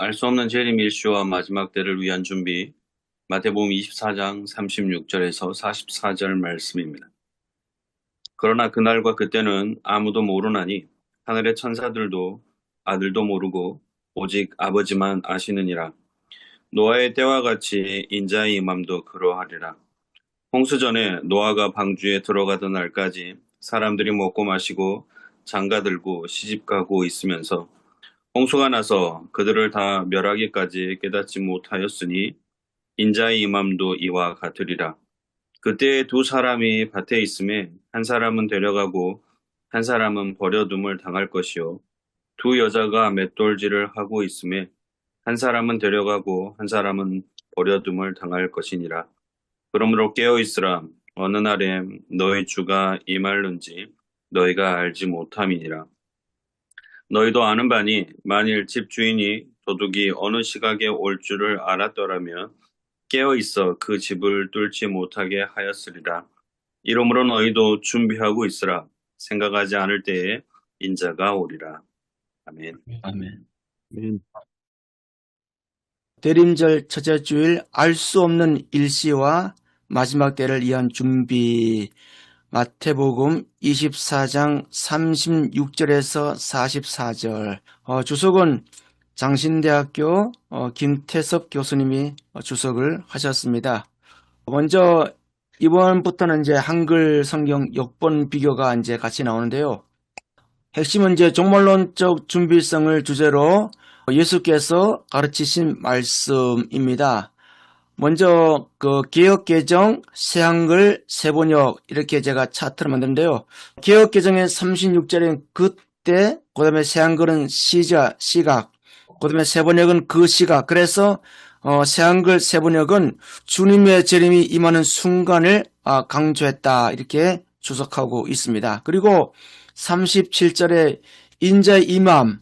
알 수 없는 재림 일시와 마지막 때를 위한 준비. 마태복음 24장 36절에서 44절 말씀입니다. 그러나 그날과 그때는 아무도 모르나니 하늘의 천사들도 아들도 모르고 오직 아버지만 아시느니라. 노아의 때와 같이 인자의 임함도 그러하리라. 홍수 전에 노아가 방주에 들어가던 날까지 사람들이 먹고 마시고 장가들고 시집가고 있으면서 홍수가 나서 그들을 다 멸하기까지 깨닫지 못하였으니 인자의 임함도 이와 같으리라. 그때 두 사람이 밭에 있음에 한 사람은 데려가고 한 사람은 버려둠을 당할 것이요 두 여자가 맷돌질을 하고 있음에 한 사람은 데려가고 한 사람은 버려둠을 당할 것이니라. 그러므로 깨어 있으라. 어느 날에 너희 주가 임할는지 너희가 알지 못함이니라. 너희도 아는 바니 만일 집주인이 도둑이 어느 시각에 올 줄을 알았더라면 깨어 있어 그 집을 뚫지 못하게 하였으리라. 이러므로 너희도 준비하고 있으라. 생각하지 않을 때에 인자가 오리라. 아멘. 아멘. 대림절 첫째 주일 알 수 없는 일시와 마지막 때를 위한 준비. 마태복음 24장 36절에서 44절. 주석은 장신대학교 김태섭 교수님이 주석을 하셨습니다. 먼저 이번부터는 이제 한글 성경 역본 비교가 이제 같이 나오는데요. 핵심은 이제 종말론적 준비성을 주제로 예수께서 가르치신 말씀입니다. 먼저 그 개역개정, 새한글, 새번역 이렇게 제가 차트를 만드는데요. 개역개정의 36절엔 그때, 그 다음에 새한글은 시각, 그 다음에 새번역은 그 시각. 그래서 새한글, 새번역은 주님의 재림이 임하는 순간을 강조했다 이렇게 주석하고 있습니다. 그리고 37절에 인자의 임함,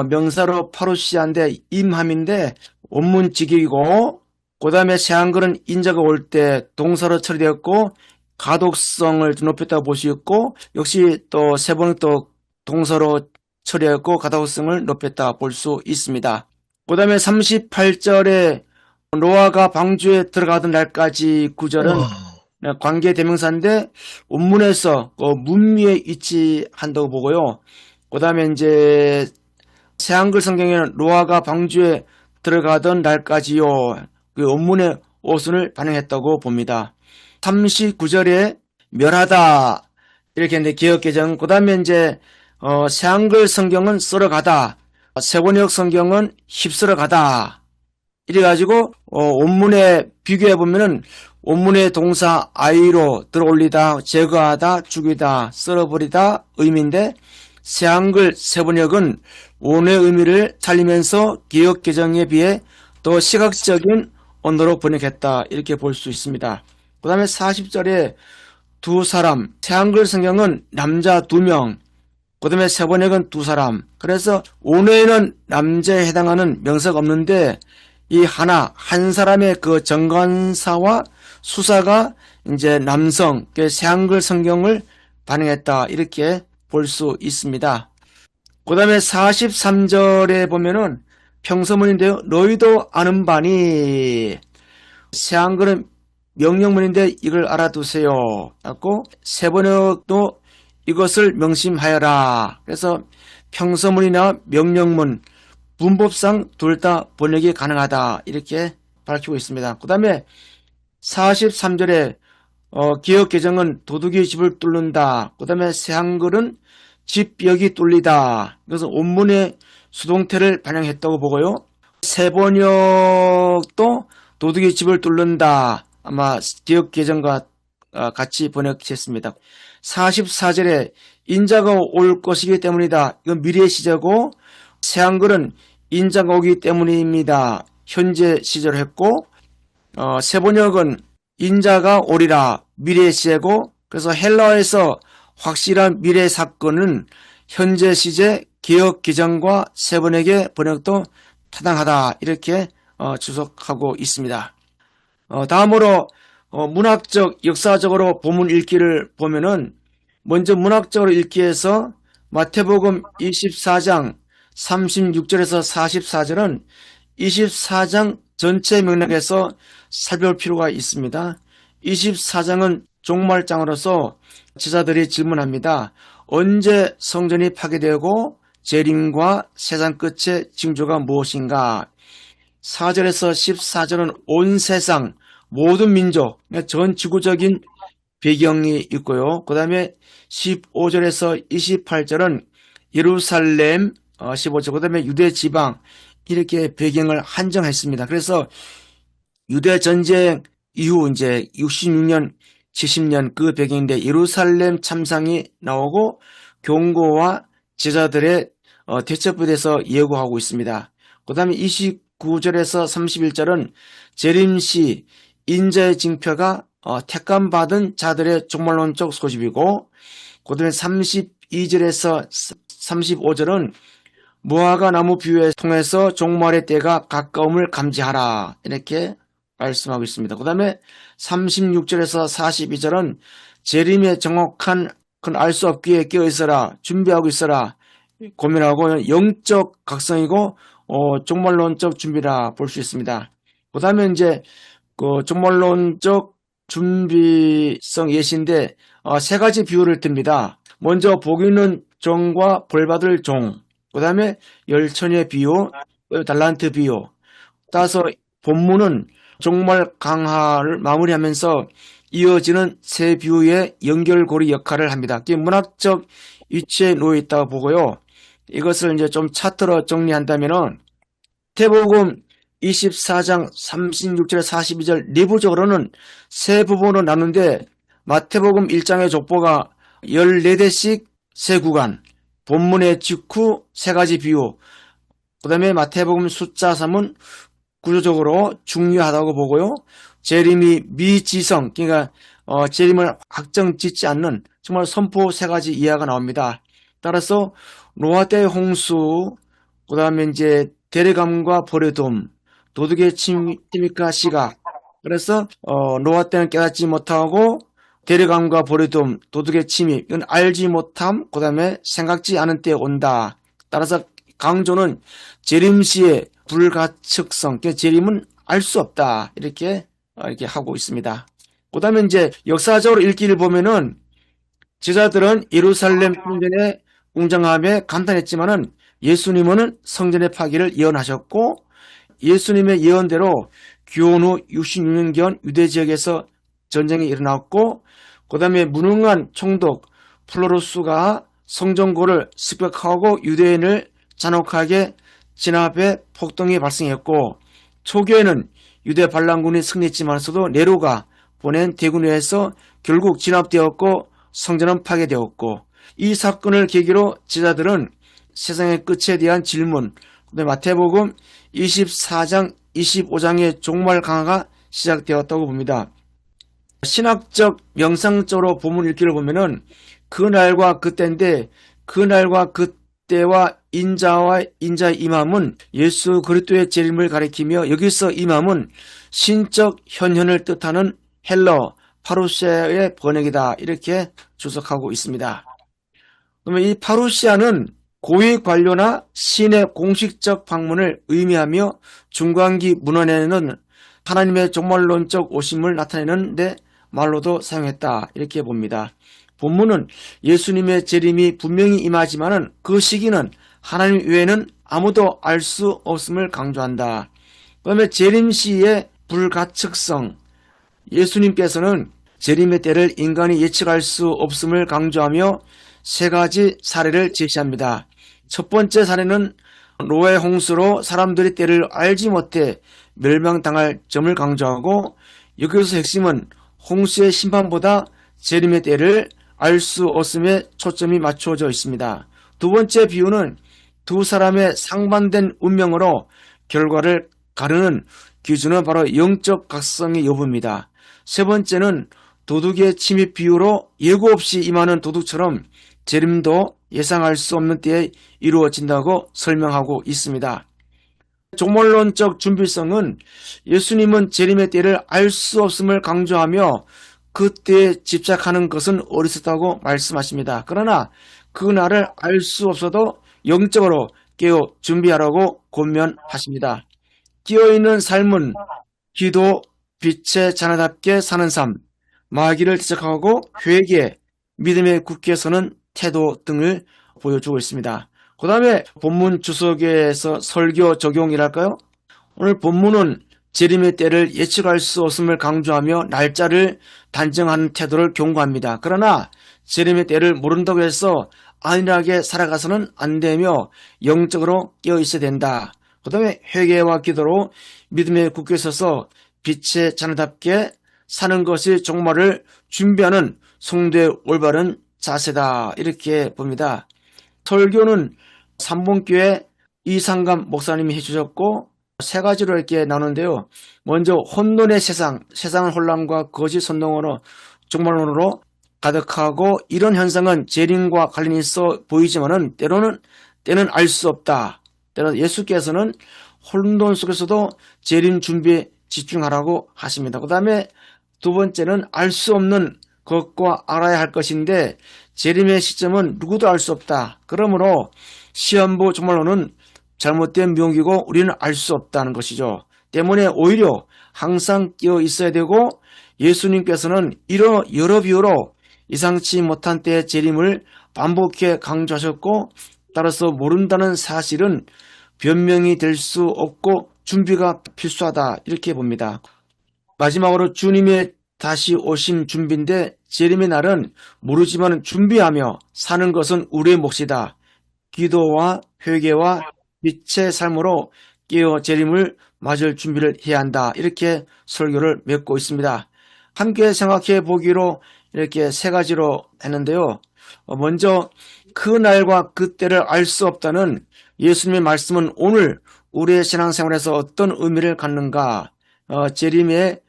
명사로 파루시아인데 임함인데 원문직이고, 그 다음에 새한글은 인자가 올 때 동사로 처리되었고 가독성을 높였다고 볼 수 있고, 역시 또 새번역도 동사로 처리했고 가독성을 높였다 볼 수 있습니다. 그 다음에 38절에 노아가 방주에 들어가던 날까지 구절은 관계대명사인데 원문에서 문미에 위치한다고 보고요. 그 다음에 이제 새한글 성경에는 노아가 방주에 들어가던 날까지요. 그 원문의 오순을 반영했다고 봅니다. 39절에 멸하다 이렇게 했는데 개역개정. 그 다음에 이제 새한글 성경은 썰어가다, 새번역 성경은 휩쓸어가다. 이래가지고 원문에 비교해 보면은 원문의 동사 아이로 들어올리다, 제거하다, 죽이다, 썰어버리다 의미인데, 새한글 새번역은 원의 의미를 살리면서 개역개정에 비해 더 시각적인 언어로 번역했다 이렇게 볼 수 있습니다. 그 다음에 40절에 두 사람, 새한글 성경은 남자 2명, 그 다음에 새번역은 두 사람. 그래서 원어에는 남자에 해당하는 명사가 없는데 이 한 사람의 그 정관사와 수사가 이제 남성, 새한글 성경을 반영했다 이렇게 볼 수 있습니다. 그 다음에 43절에 보면은 평서문인데요. 너희도 아는 바니, 새한글은 명령문인데 이걸 알아두세요. 하고 새번역도 이것을 명심하여라. 그래서 평서문이나 명령문, 문법상 둘 다 번역이 가능하다 이렇게 밝히고 있습니다. 그 다음에 43절에 개역개정은 도둑이 집을 뚫는다. 그 다음에 새한글은 집벽이 뚫리다. 그래서 원문의 수동태를 반영했다고 보고요. 새번역도 도둑이 집을 뚫는다. 아마 개역개정과 같이 번역했습니다. 44절에 인자가 올 것이기 때문이다. 이건 미래 시제고, 새한글은 인자가 오기 때문입니다. 현재 시제로 했고, 새번역은 인자가 오리라. 미래 시제고, 그래서 헬라어에서 확실한 미래 사건은 현재 시제, 개역 개정과 새번역의 번역도 타당하다 이렇게 주석하고 있습니다. 다음으로 문학적, 역사적으로 본문 읽기를 보면은 먼저 문학적으로 읽기에서 마태복음 24장 36절에서 44절은 24장 전체 맥락에서 살펴볼 필요가 있습니다. 24장은 종말장으로서 제자들이 질문합니다. 언제 성전이 파괴되고 재림과 세상 끝의 징조가 무엇인가? 4절에서 14절은 온 세상 모든 민족, 전 지구적인 배경이 있고요. 그 다음에 15절에서 28절은 예루살렘, 15절, 그 다음에 유대 지방, 이렇게 배경을 한정했습니다. 그래서 유대 전쟁 이후 이제 66년, 70년 그 배경인데 예루살렘 참상이 나오고 경고와 제자들의 대척부에 대해서 예고하고 있습니다. 그 다음에 29절에서 31절은 재림시 인자의 징표가 택감받은 자들의 종말론적 소집이고, 그 다음에 32절에서 35절은 무화과 나무 비유에 통해서 종말의 때가 가까움을 감지하라, 이렇게 말씀하고 있습니다. 그 다음에 36절에서 42절은 재림의 정확한 건 알 수 없기에 깨어 있어라, 준비하고 있어라, 고민하고 영적 각성이고 종말론적 준비라 볼 수 있습니다. 그 다음에 이제 그 종말론적 준비성 예시인데 세 가지 비유를 듭니다. 먼저 복 있는 종과 벌받을 종, 그 다음에 열처녀의 비유, 달란트 비유. 따라서 본문은 종말 강화를 마무리하면서 이어지는 세 비유의 연결고리 역할을 합니다. 문학적 위치에 놓여 있다고 보고요. 이것을 이제 좀 차트로 정리한다면은 마태복음 24장 36절 42절 내부적으로는 세 부분으로 나누는데 마태복음 1장의 족보가 14대씩 세 구간, 본문의 직후 세 가지 비유, 그 다음에 마태복음 숫자 3은 구조적으로 중요하다고 보고요. 재림이 미지성, 그러니까 재림을 확정 짓지 않는 정말 선포 세 가지 이하가 나옵니다. 따라서 노아 때의 홍수, 그 다음에 이제 대례감과 버려둠, 도둑의 침입과 시각. 그래서 노아 때는 깨닫지 못하고 대례감과 버려둠, 도둑의 침입, 이건 알지 못함, 그 다음에 생각지 않은 때에 온다. 따라서 강조는 재림시의 불가측성, 재림은 알 수 없다, 이렇게 하고 있습니다. 그 다음에 이제 역사적으로 읽기를 보면은 제자들은 예루살렘 성전의 웅장함에 감탄했지만은 예수님은 성전의 파기를 예언하셨고, 예수님의 예언대로 귀원 후 66년경 유대 지역에서 전쟁이 일어났고, 그 다음에 무능한 총독 플로루스가 성전고를 습격하고 유대인을 잔혹하게 진압해 폭동이 발생했고, 초기에는 유대 반란군이 승리했지만서도 네로가 보낸 대군에서 결국 진압되었고 성전은 파괴되었고, 이 사건을 계기로 제자들은 세상의 끝에 대한 질문, 마태복음 24장 25장의 종말 강화가 시작되었다고 봅니다. 신학적 명상적으로 본문 읽기를 보면은 그날과 그때인데, 그날과 그때와 인자와 인자의 임함은 예수 그리스도의 재림을 가리키며, 여기서 임함은 신적 현현을 뜻하는 헬러 파루시아의 번역이다, 이렇게 주석하고 있습니다. 그러면 이 파루시아는 고위 관료나 신의 공식적 방문을 의미하며 중간기 문헌에는 하나님의 종말론적 오심을 나타내는 데 말로도 사용했다, 이렇게 봅니다. 본문은 예수님의 재림이 분명히 임하지만은 그 시기는 하나님 외에는 아무도 알 수 없음을 강조한다. 그다음에 재림 시의 불가측성, 예수님께서는 재림의 때를 인간이 예측할 수 없음을 강조하며 세 가지 사례를 제시합니다. 첫 번째 사례는 노아의 홍수로 사람들이 때를 알지 못해 멸망당할 점을 강조하고, 여기서 핵심은 홍수의 심판보다 재림의 때를 알 수 없음에 초점이 맞춰져 있습니다. 두 번째 비유는 두 사람의 상반된 운명으로 결과를 가르는 기준은 바로 영적 각성의 여부입니다. 세 번째는 도둑의 침입 비유로 예고 없이 임하는 도둑처럼 재림도 예상할 수 없는 때에 이루어진다고 설명하고 있습니다. 종말론적 준비성은 예수님은 재림의 때를 알 수 없음을 강조하며 그때에 집착하는 것은 어리석다고 말씀하십니다. 그러나 그날을 알 수 없어도 영적으로 깨어 준비하라고 권면하십니다. 깨어있는 삶은 기도, 빛의 자녀답게 사는 삶, 마귀를 대적하고 회개, 믿음에 굳게 서는 태도 등을 보여주고 있습니다. 그 다음에 본문 주석에서 설교 적용이랄까요? 오늘 본문은 재림의 때를 예측할 수 없음을 강조하며 날짜를 단정하는 태도를 경고합니다. 그러나 재림의 때를 모른다고 해서 안일하게 살아가서는 안 되며 영적으로 깨어 있어야 된다. 그 다음에 회개와 기도로 믿음에 굳게 서서 빛의 자녀답게 사는 것이 종말을 준비하는 성도의 올바른 자세다. 이렇게 봅니다. 설교는 삼봉교회 이상감 목사님이 해주셨고 세 가지로 이렇게 나누는데요. 먼저 혼돈의 세상, 세상은 혼란과 거짓 선동으로 종말론으로 가득하고 이런 현상은 재림과 관련이 있어 보이지만은 때는 알 수 없다. 때로 예수께서는 혼돈 속에서도 재림 준비에 집중하라고 하십니다. 그 다음에 두 번째는 알 수 없는 것과 알아야 할 것인데 재림의 시점은 누구도 알 수 없다. 그러므로 시한부 종말론은 잘못된 명기고 우리는 알 수 없다는 것이죠. 때문에 오히려 항상 끼어 있어야 되고 예수님께서는 이런 여러 비유로 예상치 못한 때의 재림을 반복해 강조하셨고 따라서 모른다는 사실은 변명이 될 수 없고 준비가 필수하다 이렇게 봅니다. 마지막으로 주님의 다시 오심 준비인데 재림의 날은 모르지만 준비하며 사는 것은 우리의 몫이다. 기도와 회개와 빛의 삶으로 깨어 재림을 맞을 준비를 해야 한다. 이렇게 설교를 맺고 있습니다. 함께 생각해 보기로 이렇게 세 가지로 했는데요. 먼저 그 날과 그 때를 알 수 없다는 예수님의 말씀은 오늘 우리의 신앙생활에서 어떤 의미를 갖는가? 재림의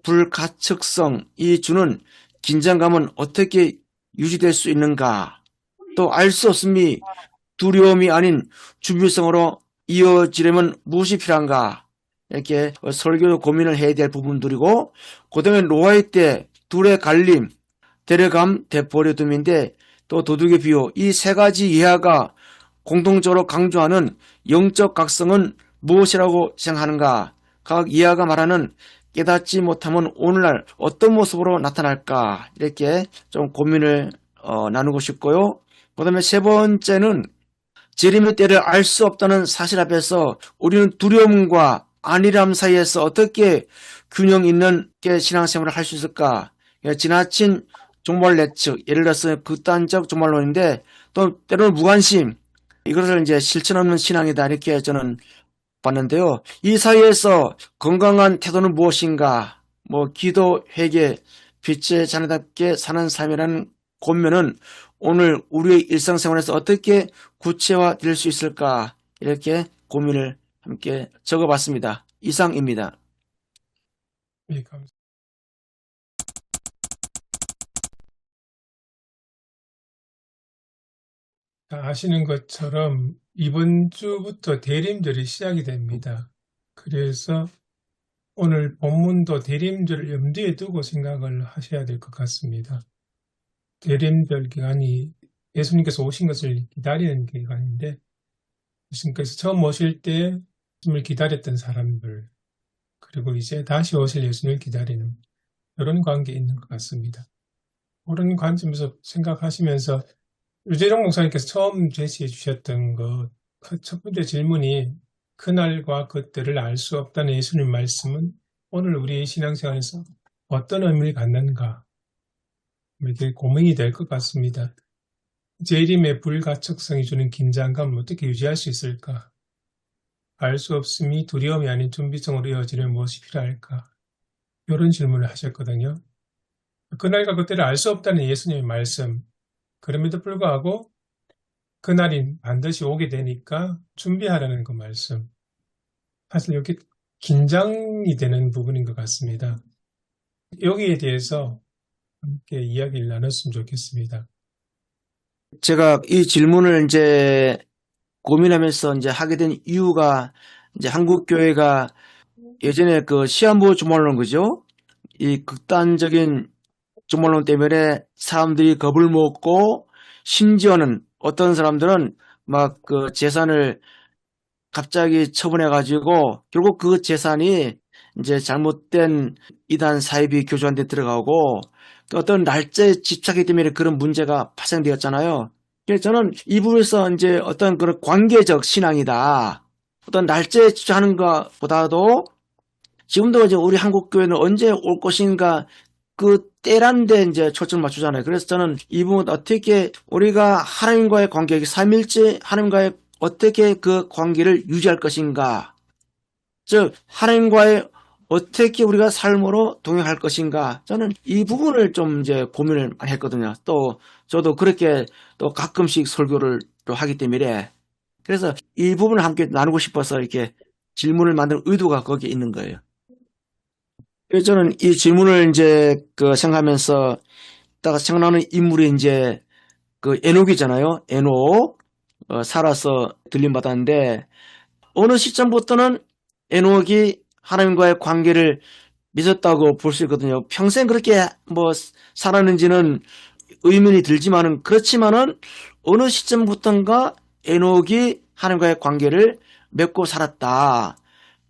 불가측성, 이 주는 긴장감은 어떻게 유지될 수 있는가? 또 알 수 없음이 두려움이 아닌 준비성으로 이어지려면 무엇이 필요한가? 이렇게 설교 고민을 해야 될 부분들이고, 그 다음에 노아의 때 둘의 갈림, 데려감, 되버려둠인데 또 도둑의 비유, 이 세 가지 이하가 공통적으로 강조하는 영적 각성은 무엇이라고 생각하는가? 각 이하가 말하는 깨닫지 못하면 오늘날 어떤 모습으로 나타날까? 이렇게 좀 고민을 나누고 싶고요. 그 다음에 세 번째는 재림의 때를 알 수 없다는 사실 앞에서 우리는 두려움과 안일함 사이에서 어떻게 균형 있는 신앙생활을 할 수 있을까? 지나친 종말 예측, 예를 들어서 극단적 종말론인데 또 때로는 무관심, 이것을 이제 실천 없는 신앙이다 이렇게 저는 봤는데요. 이 사이에서 건강한 태도는 무엇인가? 기도, 회개, 빛의 자녀답게 사는 삶이라는 권면은 오늘 우리의 일상생활에서 어떻게 구체화될 수 있을까? 이렇게 고민을 함께 적어봤습니다. 이상입니다. 네, 감사합니다. 아시는 것처럼 이번 주부터 대림절이 시작이 됩니다. 그래서 오늘 본문도 대림절을 염두에 두고 생각을 하셔야 될 것 같습니다. 대림절 기간이 예수님께서 오신 것을 기다리는 기간인데, 예수님께서 처음 오실 때 예수님을 기다렸던 사람들, 그리고 이제 다시 오실 예수님을 기다리는 이런 관계에 있는 것 같습니다. 그런 관점에서 생각하시면서 유재종 목사님께서 처음 제시해 주셨던 그 첫 번째 질문이 그날과 그때를 알 수 없다는 예수님 말씀은 오늘 우리의 신앙생활에서 어떤 의미를 갖는가, 이게 고민이 될 것 같습니다. 재림의 불가측성이 주는 긴장감을 어떻게 유지할 수 있을까? 알 수 없음이 두려움이 아닌 준비성으로 이어지려면 무엇이 필요할까? 이런 질문을 하셨거든요. 그날과 그때를 알 수 없다는 예수님의 말씀, 그럼에도 불구하고 그날이 반드시 오게 되니까 준비하라는 그 말씀. 사실 여기 긴장이 되는 부분인 것 같습니다. 여기에 대해서 함께 이야기를 나눴으면 좋겠습니다. 제가 이 질문을 이제 고민하면서 이제 하게 된 이유가 이제 한국 교회가 예전에 그 시한부 주말론 그죠? 이 극단적인 주말론 때문에 사람들이 겁을 먹고 심지어는 어떤 사람들은 막 그 재산을 갑자기 처분해가지고 결국 그 재산이 이제 잘못된 이단 사이비 교주한테 들어가고 또 어떤 날짜에 집착이 때문에 그런 문제가 발생되었잖아요. 그래서 저는 이 부분에서 이제 어떤 그런 관계적 신앙이다. 어떤 날짜에 집착하는 것보다도 지금도 이제 우리 한국 교회는 언제 올 것인가 그 때란 데 이제 초점을 맞추잖아요. 그래서 저는 이 부분 어떻게 우리가 하나님과의 관계, 삼일째 하나님과의 어떻게 그 관계를 유지할 것인가. 즉, 하나님과의 어떻게 우리가 삶으로 동행할 것인가. 저는 이 부분을 좀 이제 고민을 많이 했거든요. 또 저도 그렇게 또 가끔씩 설교를 또 하기 때문에 그래서 이 부분을 함께 나누고 싶어서 이렇게 질문을 만드는 의도가 거기에 있는 거예요. 그래서 저는 이 질문을 이제 그 생각하면서 딱 생각나는 인물이 이제 그 에녹이잖아요. 에녹. 살아서 들림 받았는데 어느 시점부터는 에녹이 하나님과의 관계를 맺었다고 볼 수 있거든요. 평생 그렇게 뭐 살았는지는 의문이 들지만은 그렇지만은 어느 시점부터인가 에녹이 하나님과의 관계를 맺고 살았다.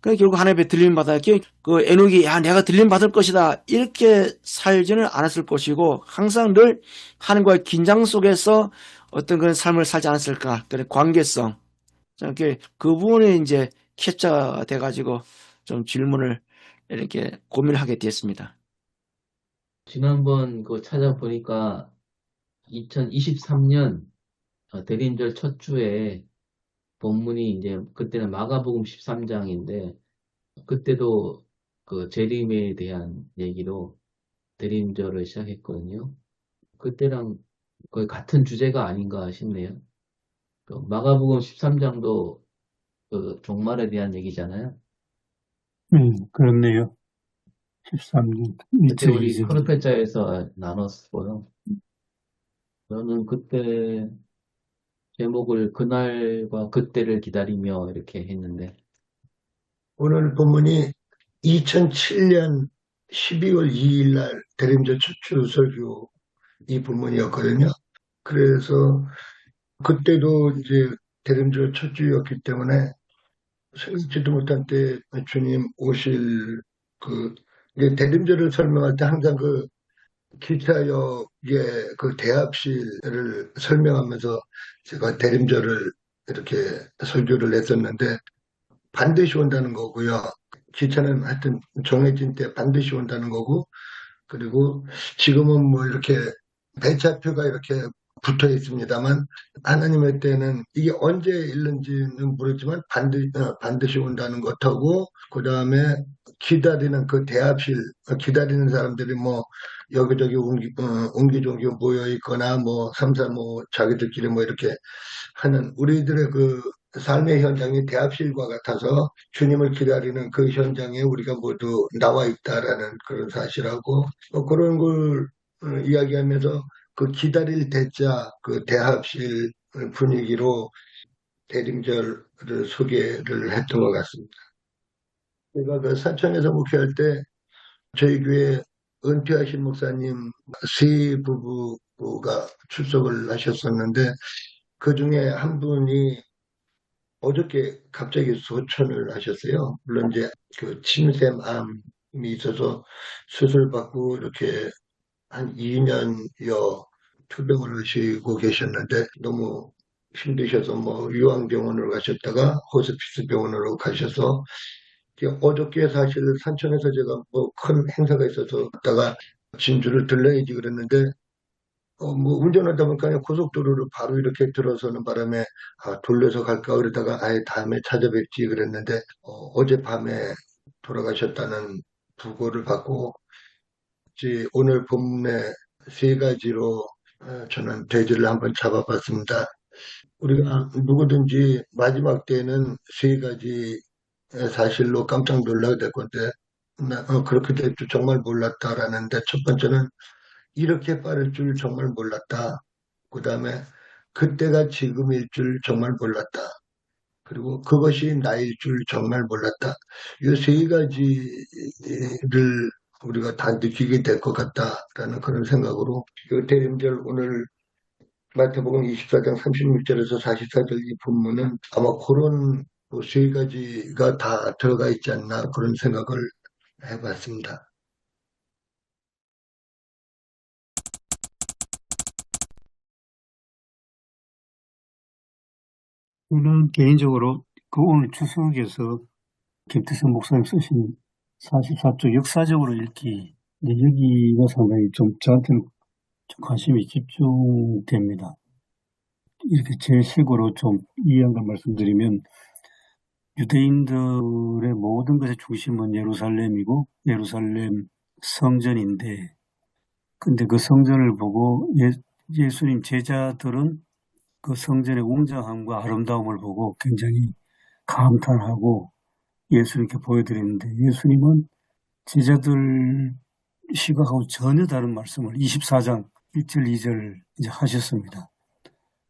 그 결국 하나님의 들림 받았기 그 에녹이 야 내가 들림 받을 것이다 이렇게 살지는 않았을 것이고 항상 늘 하나님과의 긴장 속에서 어떤 그런 삶을 살지 않았을까 그런 관계성 그 부분이 이제 캡처가 돼가지고 좀 질문을 이렇게 고민하게 됐습니다. 지난번 그 찾아보니까 2023년 대림절 첫 주에 본문이 이제 그때는 마가복음 13장인데 그때도 그 재림에 대한 얘기로 대림절을 시작했거든요. 그때랑 거의 같은 주제가 아닌가 싶네요. 그 마가복음 13장도 그 종말에 대한 얘기잖아요. 그렇네요. 13년, 그때 우리 2020년. 코르페자에서 나눴고요. 저는 그때 제목을 그날과 그때를 기다리며 이렇게 했는데 오늘 본문이 2007년 12월 2일 날 대림절 첫주 설교 이 본문이었거든요. 그래서 그때도 이제 대림절 첫 주였기 때문에 생각지도 못한 때 주님 오실 이제 대림절을 설명할 때 항상 그 기차역의 그 대합실을 설명하면서 제가 대림절을 이렇게 설교를 했었는데 반드시 온다는 거고요. 기차는 하여튼 정해진 때 반드시 온다는 거고, 그리고 지금은 뭐 이렇게 배차표가 이렇게 붙어 있습니다만, 하나님의 때는 이게 언제 있는지는 모르지만 반드시 온다는 것하고, 그 다음에 기다리는 그 대합실, 기다리는 사람들이 뭐 여기저기 옹기종기 모여 있거나 뭐 삼삼오오 자기들끼리 뭐 이렇게 하는 우리들의 그 삶의 현장이 대합실과 같아서 주님을 기다리는 그 현장에 우리가 모두 나와 있다라는 그런 사실하고 그런 걸 이야기하면서 그 기다릴 대자 그 대합실 분위기로 대림절을 소개를 했던 것 같습니다. 제가 그 사천에서 목회할 때 저희 교회 은퇴하신 목사님 세 부부가 출석을 하셨었는데 그 중에 한 분이 어저께 갑자기 소천을 하셨어요. 물론 이제 그 침샘암이 있어서 수술받고 이렇게 한 2년여 투병을 하시고 계셨는데 너무 힘드셔서 뭐 유황병원으로 가셨다가 호스피스 병원으로 가셔서 어저께 사실 산천에서 제가 뭐 큰 행사가 있어서 갔다가 진주를 들러야지 그랬는데 뭐 운전하다 보니까 고속도로를 바로 이렇게 들어서는 바람에 돌려서 갈까 그러다가 아예 다음에 찾아뵙지 그랬는데 어젯밤에 돌아가셨다는 부고를 받고 이제 오늘 본문에 세 가지로 저는 돼지를 한번 잡아봤습니다. 우리가 누구든지 마지막 때는 세 가지 사실로 깜짝 놀라게 될 건데 그렇게 될 줄 정말 몰랐다라는데 첫 번째는 이렇게 빠를 줄 정말 몰랐다. 그 다음에 그때가 지금일 줄 정말 몰랐다. 그리고 그것이 나일 줄 정말 몰랐다. 이 세 가지를 우리가 다 느끼게 될 것 같다라는 그런 생각으로 이 대림절 오늘 마태복음 24장 36절에서 44절 이 본문은 아마 그런 세 가지가 다 들어가 있지 않나 그런 생각을 해봤습니다. 저는 개인적으로 그 오늘 추석에서 김태성 목사님 쓰신 44쪽 역사적으로 읽기, 여기가 상당히 좀 저한테는 좀 관심이 집중됩니다. 이렇게 제 식으로 좀 이해한 걸 말씀드리면, 유대인들의 모든 것의 중심은 예루살렘이고 예루살렘 성전인데, 근데 그 성전을 보고 예수님 제자들은 그 성전의 웅장함과 아름다움을 보고 굉장히 감탄하고 예수님께 보여드리는데, 예수님은 제자들 시각하고 전혀 다른 말씀을 24장 1절 2절 이제 하셨습니다.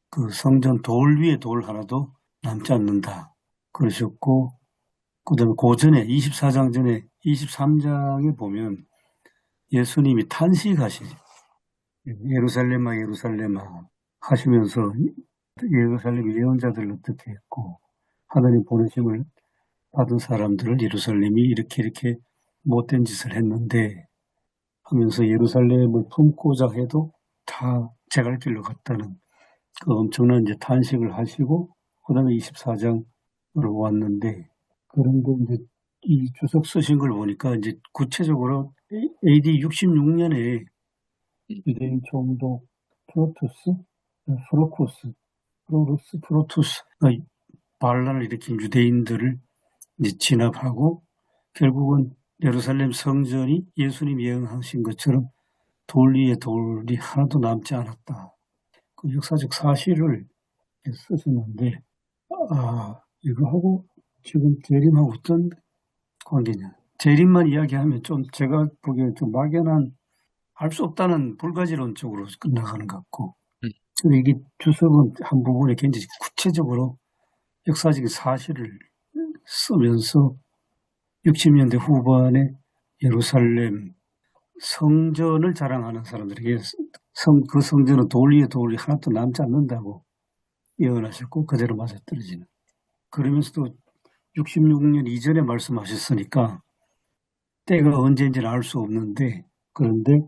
그 성전 돌 위에 돌 하나도 남지 않는다 그러셨고, 그 다음에 그 전에 24장 전에 23장에 보면 예수님이 탄식하시죠. 예루살렘아 예루살렘아 하시면서 예루살렘 예언자들을 어떻게 했고 하나님 보내심을 받은 사람들을 예루살렘이 이렇게 못된 짓을 했는데 하면서 예루살렘을 품고자 해도 다 제갈길로 갔다는 그 엄청난 이제 탄식을 하시고, 그 다음에 24장으로 왔는데, 그런데 이제 이 주석 쓰신 걸 보니까 이제 구체적으로 AD 66년에 유대인 총독 프로투스가 반란을 일으킨 유대인들을 이제 진압하고, 결국은 예루살렘 성전이 예수님 예언하신 것처럼 돌 위에 돌이 하나도 남지 않았다. 그 역사적 사실을 쓰시는데, 이거하고 지금 재림하고 어떤 관계냐. 재림만 이야기하면 좀 제가 보기에 좀 막연한, 알 수 없다는 불가지론 쪽으로 끝나가는 것 같고, 이게 주석은 한 부분에 굉장히 구체적으로 역사적인 사실을 쓰면서 60년대 후반에 예루살렘 성전을 자랑하는 사람들에게 그 성전은 돌 위에 돌이 하나도 남지 않는다고 예언하셨고 그대로 맞아떨어지는. 그러면서도 66년 이전에 말씀하셨으니까 때가 언제인지는 알 수 없는데, 그런데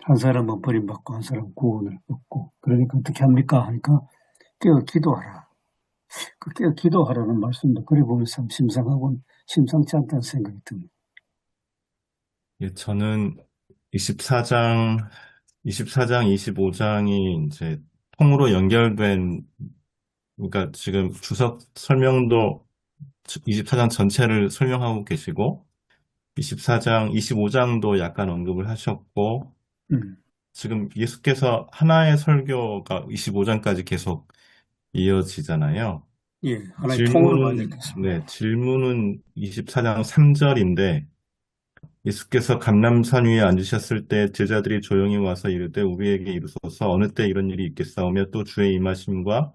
한 사람은 버림받고 한 사람은 구원을 얻고, 그러니까 어떻게 합니까 하니까 깨어 기도하라. 그 깨어 기도하라는 말씀도 그래 보면 참 심상치 않다는 생각이 듭니다. 예, 저는 24장, 25장이 이제 통으로 연결된, 그러니까 지금 주석 설명도 24장 전체를 설명하고 계시고, 24장, 25장도 약간 언급을 하셨고, 지금 예수께서 하나의 설교가 25장까지 계속 이어지잖아요. 예, 하나의 통으로 봐야 되겠습니다. 질문은 24장 3절인데, 예수께서 감람산 위에 앉으셨을 때 제자들이 조용히 와서 이르되 우리에게 이르소서 어느 때 이런 일이 있겠사오며 또 주의 임하심과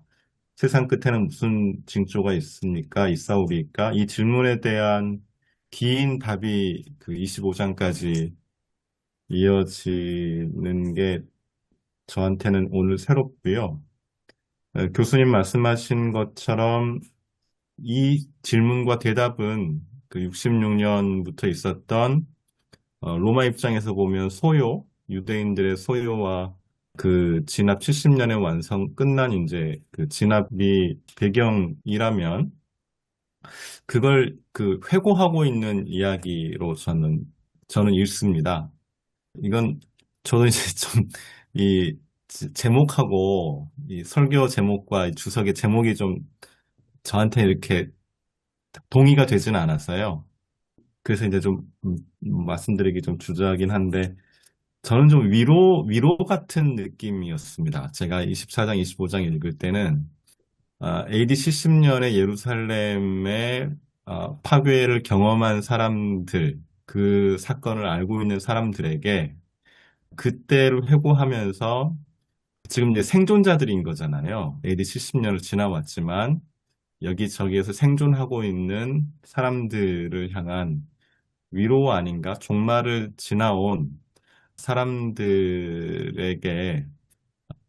세상 끝에는 무슨 징조가 있습니까? 있사오리이까? 이 질문에 대한 긴 답이 그 25장까지 이어지는 게 저한테는 오늘 새롭고요. 교수님 말씀하신 것처럼 이 질문과 대답은 그 66년부터 있었던 로마 입장에서 보면 유대인들의 소요와 그 진압 70년의 완성 끝난 이제 그 진압이 배경이라면 그걸 그 회고하고 있는 이야기로 저는 읽습니다. 이건 저도 이제 좀 이 제목하고 이 설교 제목과 이 주석의 제목이 좀 저한테 이렇게 동의가 되지는 않았어요. 그래서 이제 좀 말씀드리기 좀 주저하긴 한데 저는 좀 위로 같은 느낌이었습니다. 제가 24장, 25장 읽을 때는 AD 70년에 예루살렘의 파괴를 경험한 사람들, 그 사건을 알고 있는 사람들에게 그때를 회고하면서 지금 이제 생존자들인 거잖아요. AD 70년을 지나왔지만 여기저기에서 생존하고 있는 사람들을 향한 위로 아닌가? 종말을 지나온 사람들에게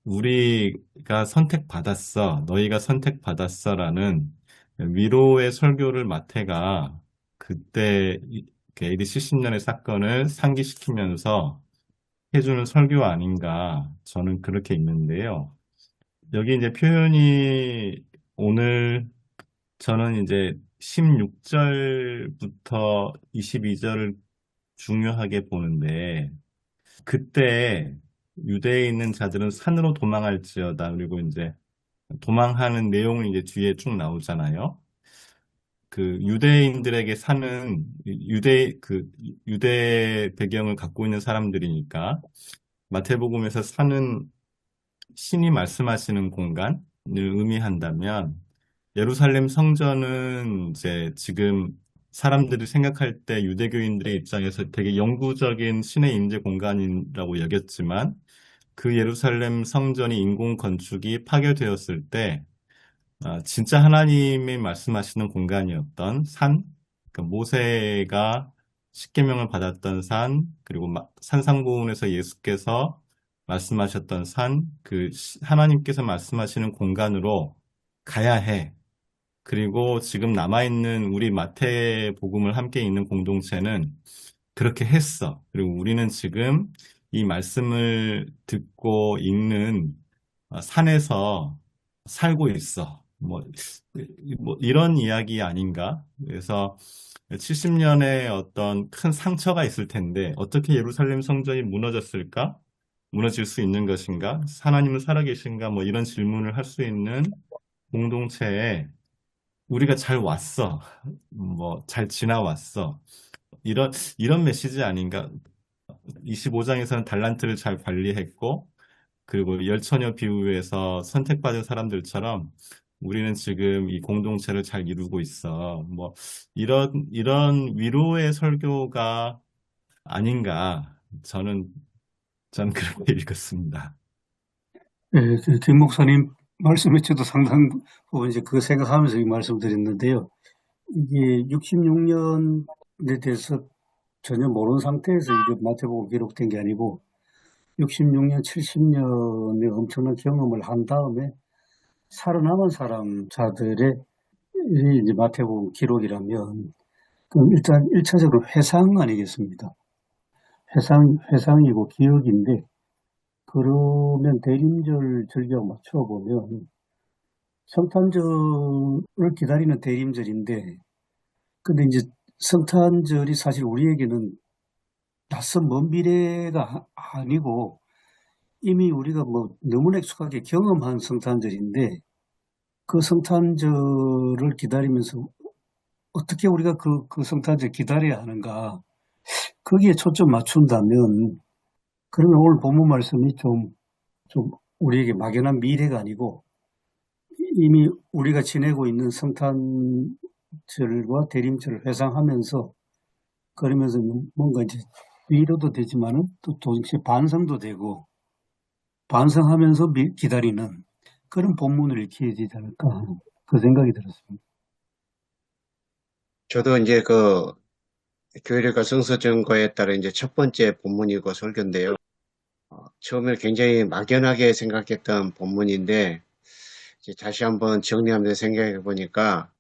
우리가 선택받았어, 너희가 선택받았어라는 위로의 설교를 마태가 그때 그 AD 70년의 사건을 상기시키면서 해주는 설교 아닌가 저는 그렇게 있는데요. 여기 이제 표현이 오늘 저는 이제 16절부터 22절을 중요하게 보는데 그때 유대에 있는 자들은 산으로 도망할지어다. 그리고 이제 도망하는 내용은 이제 뒤에 쭉 나오잖아요. 그 유대인들에게 사는 유대 배경을 갖고 있는 사람들이니까 마태복음에서 사는 신이 말씀하시는 공간을 의미한다면 예루살렘 성전은 이제 지금 사람들이 생각할 때 유대교인들의 입장에서 되게 영구적인 신의 임재 공간이라고 여겼지만 그 예루살렘 성전이 인공 건축이 파괴되었을 때 진짜 하나님이 말씀하시는 공간이었던 산, 그러니까 모세가 십계명을 받았던 산, 그리고 산상보훈에서 예수께서 말씀하셨던 산, 하나님께서 말씀하시는 공간으로 가야 해. 그리고 지금 남아있는 우리 마태복음을 함께 읽는 공동체는 그렇게 했어. 그리고 우리는 지금 이 말씀을 듣고 읽는 산에서 살고 있어. 이런 이야기 아닌가? 그래서 70년의 어떤 큰 상처가 있을 텐데 어떻게 예루살렘 성전이 무너졌을까? 무너질 수 있는 것인가? 하나님은 살아계신가? 이런 질문을 할 수 있는 공동체에 우리가 잘 왔어. 잘 지나왔어. 이런 메시지 아닌가? 25장에서는 달란트를 잘 관리했고, 그리고 열처녀 비유에서 선택받은 사람들처럼 우리는 지금 이 공동체를 잘 이루고 있어. 이런 위로의 설교가 아닌가. 저는 그렇게 읽었습니다. 네, 김 목사님 말씀에 저도 상당 부분 이제 그거 생각하면서 이 말씀드렸는데요. 이게 66년에 대해서 전혀 모르는 상태에서 이게 마태복음 기록된 게 아니고 66년, 70년의 엄청난 경험을 한 다음에 살아남은 자들의 이제 마태복음 기록이라면 그럼 일단 1차적으로 회상 아니겠습니까? 회상이고 기억인데 그러면 대림절 절기와 맞춰보면 성탄절을 기다리는 대림절인데 근데 이제 성탄절이 사실 우리에게는 낯선 먼 미래가 아니고 이미 우리가 너무나 익숙하게 경험한 성탄절인데 그 성탄절을 기다리면서 어떻게 우리가 그 성탄절 기다려야 하는가 거기에 초점 맞춘다면 그러면 오늘 본문 말씀이 좀 우리에게 막연한 미래가 아니고 이미 우리가 지내고 있는 성탄절과 대림절을 회상하면서 그러면서 뭔가 이제 위로도 되지만은 또 동시에 반성도 되고 반성하면서 기다리는 그런 본문을 읽혀야 되지 않을까 그 생각이 들었습니다. 저도 이제 교회력과 성서 증거에 따라 이제 첫 번째 본문이고 설교인데요. 처음에 굉장히 막연하게 생각했던 본문인데 이제 다시 한번 정리하면서 생각해 보니까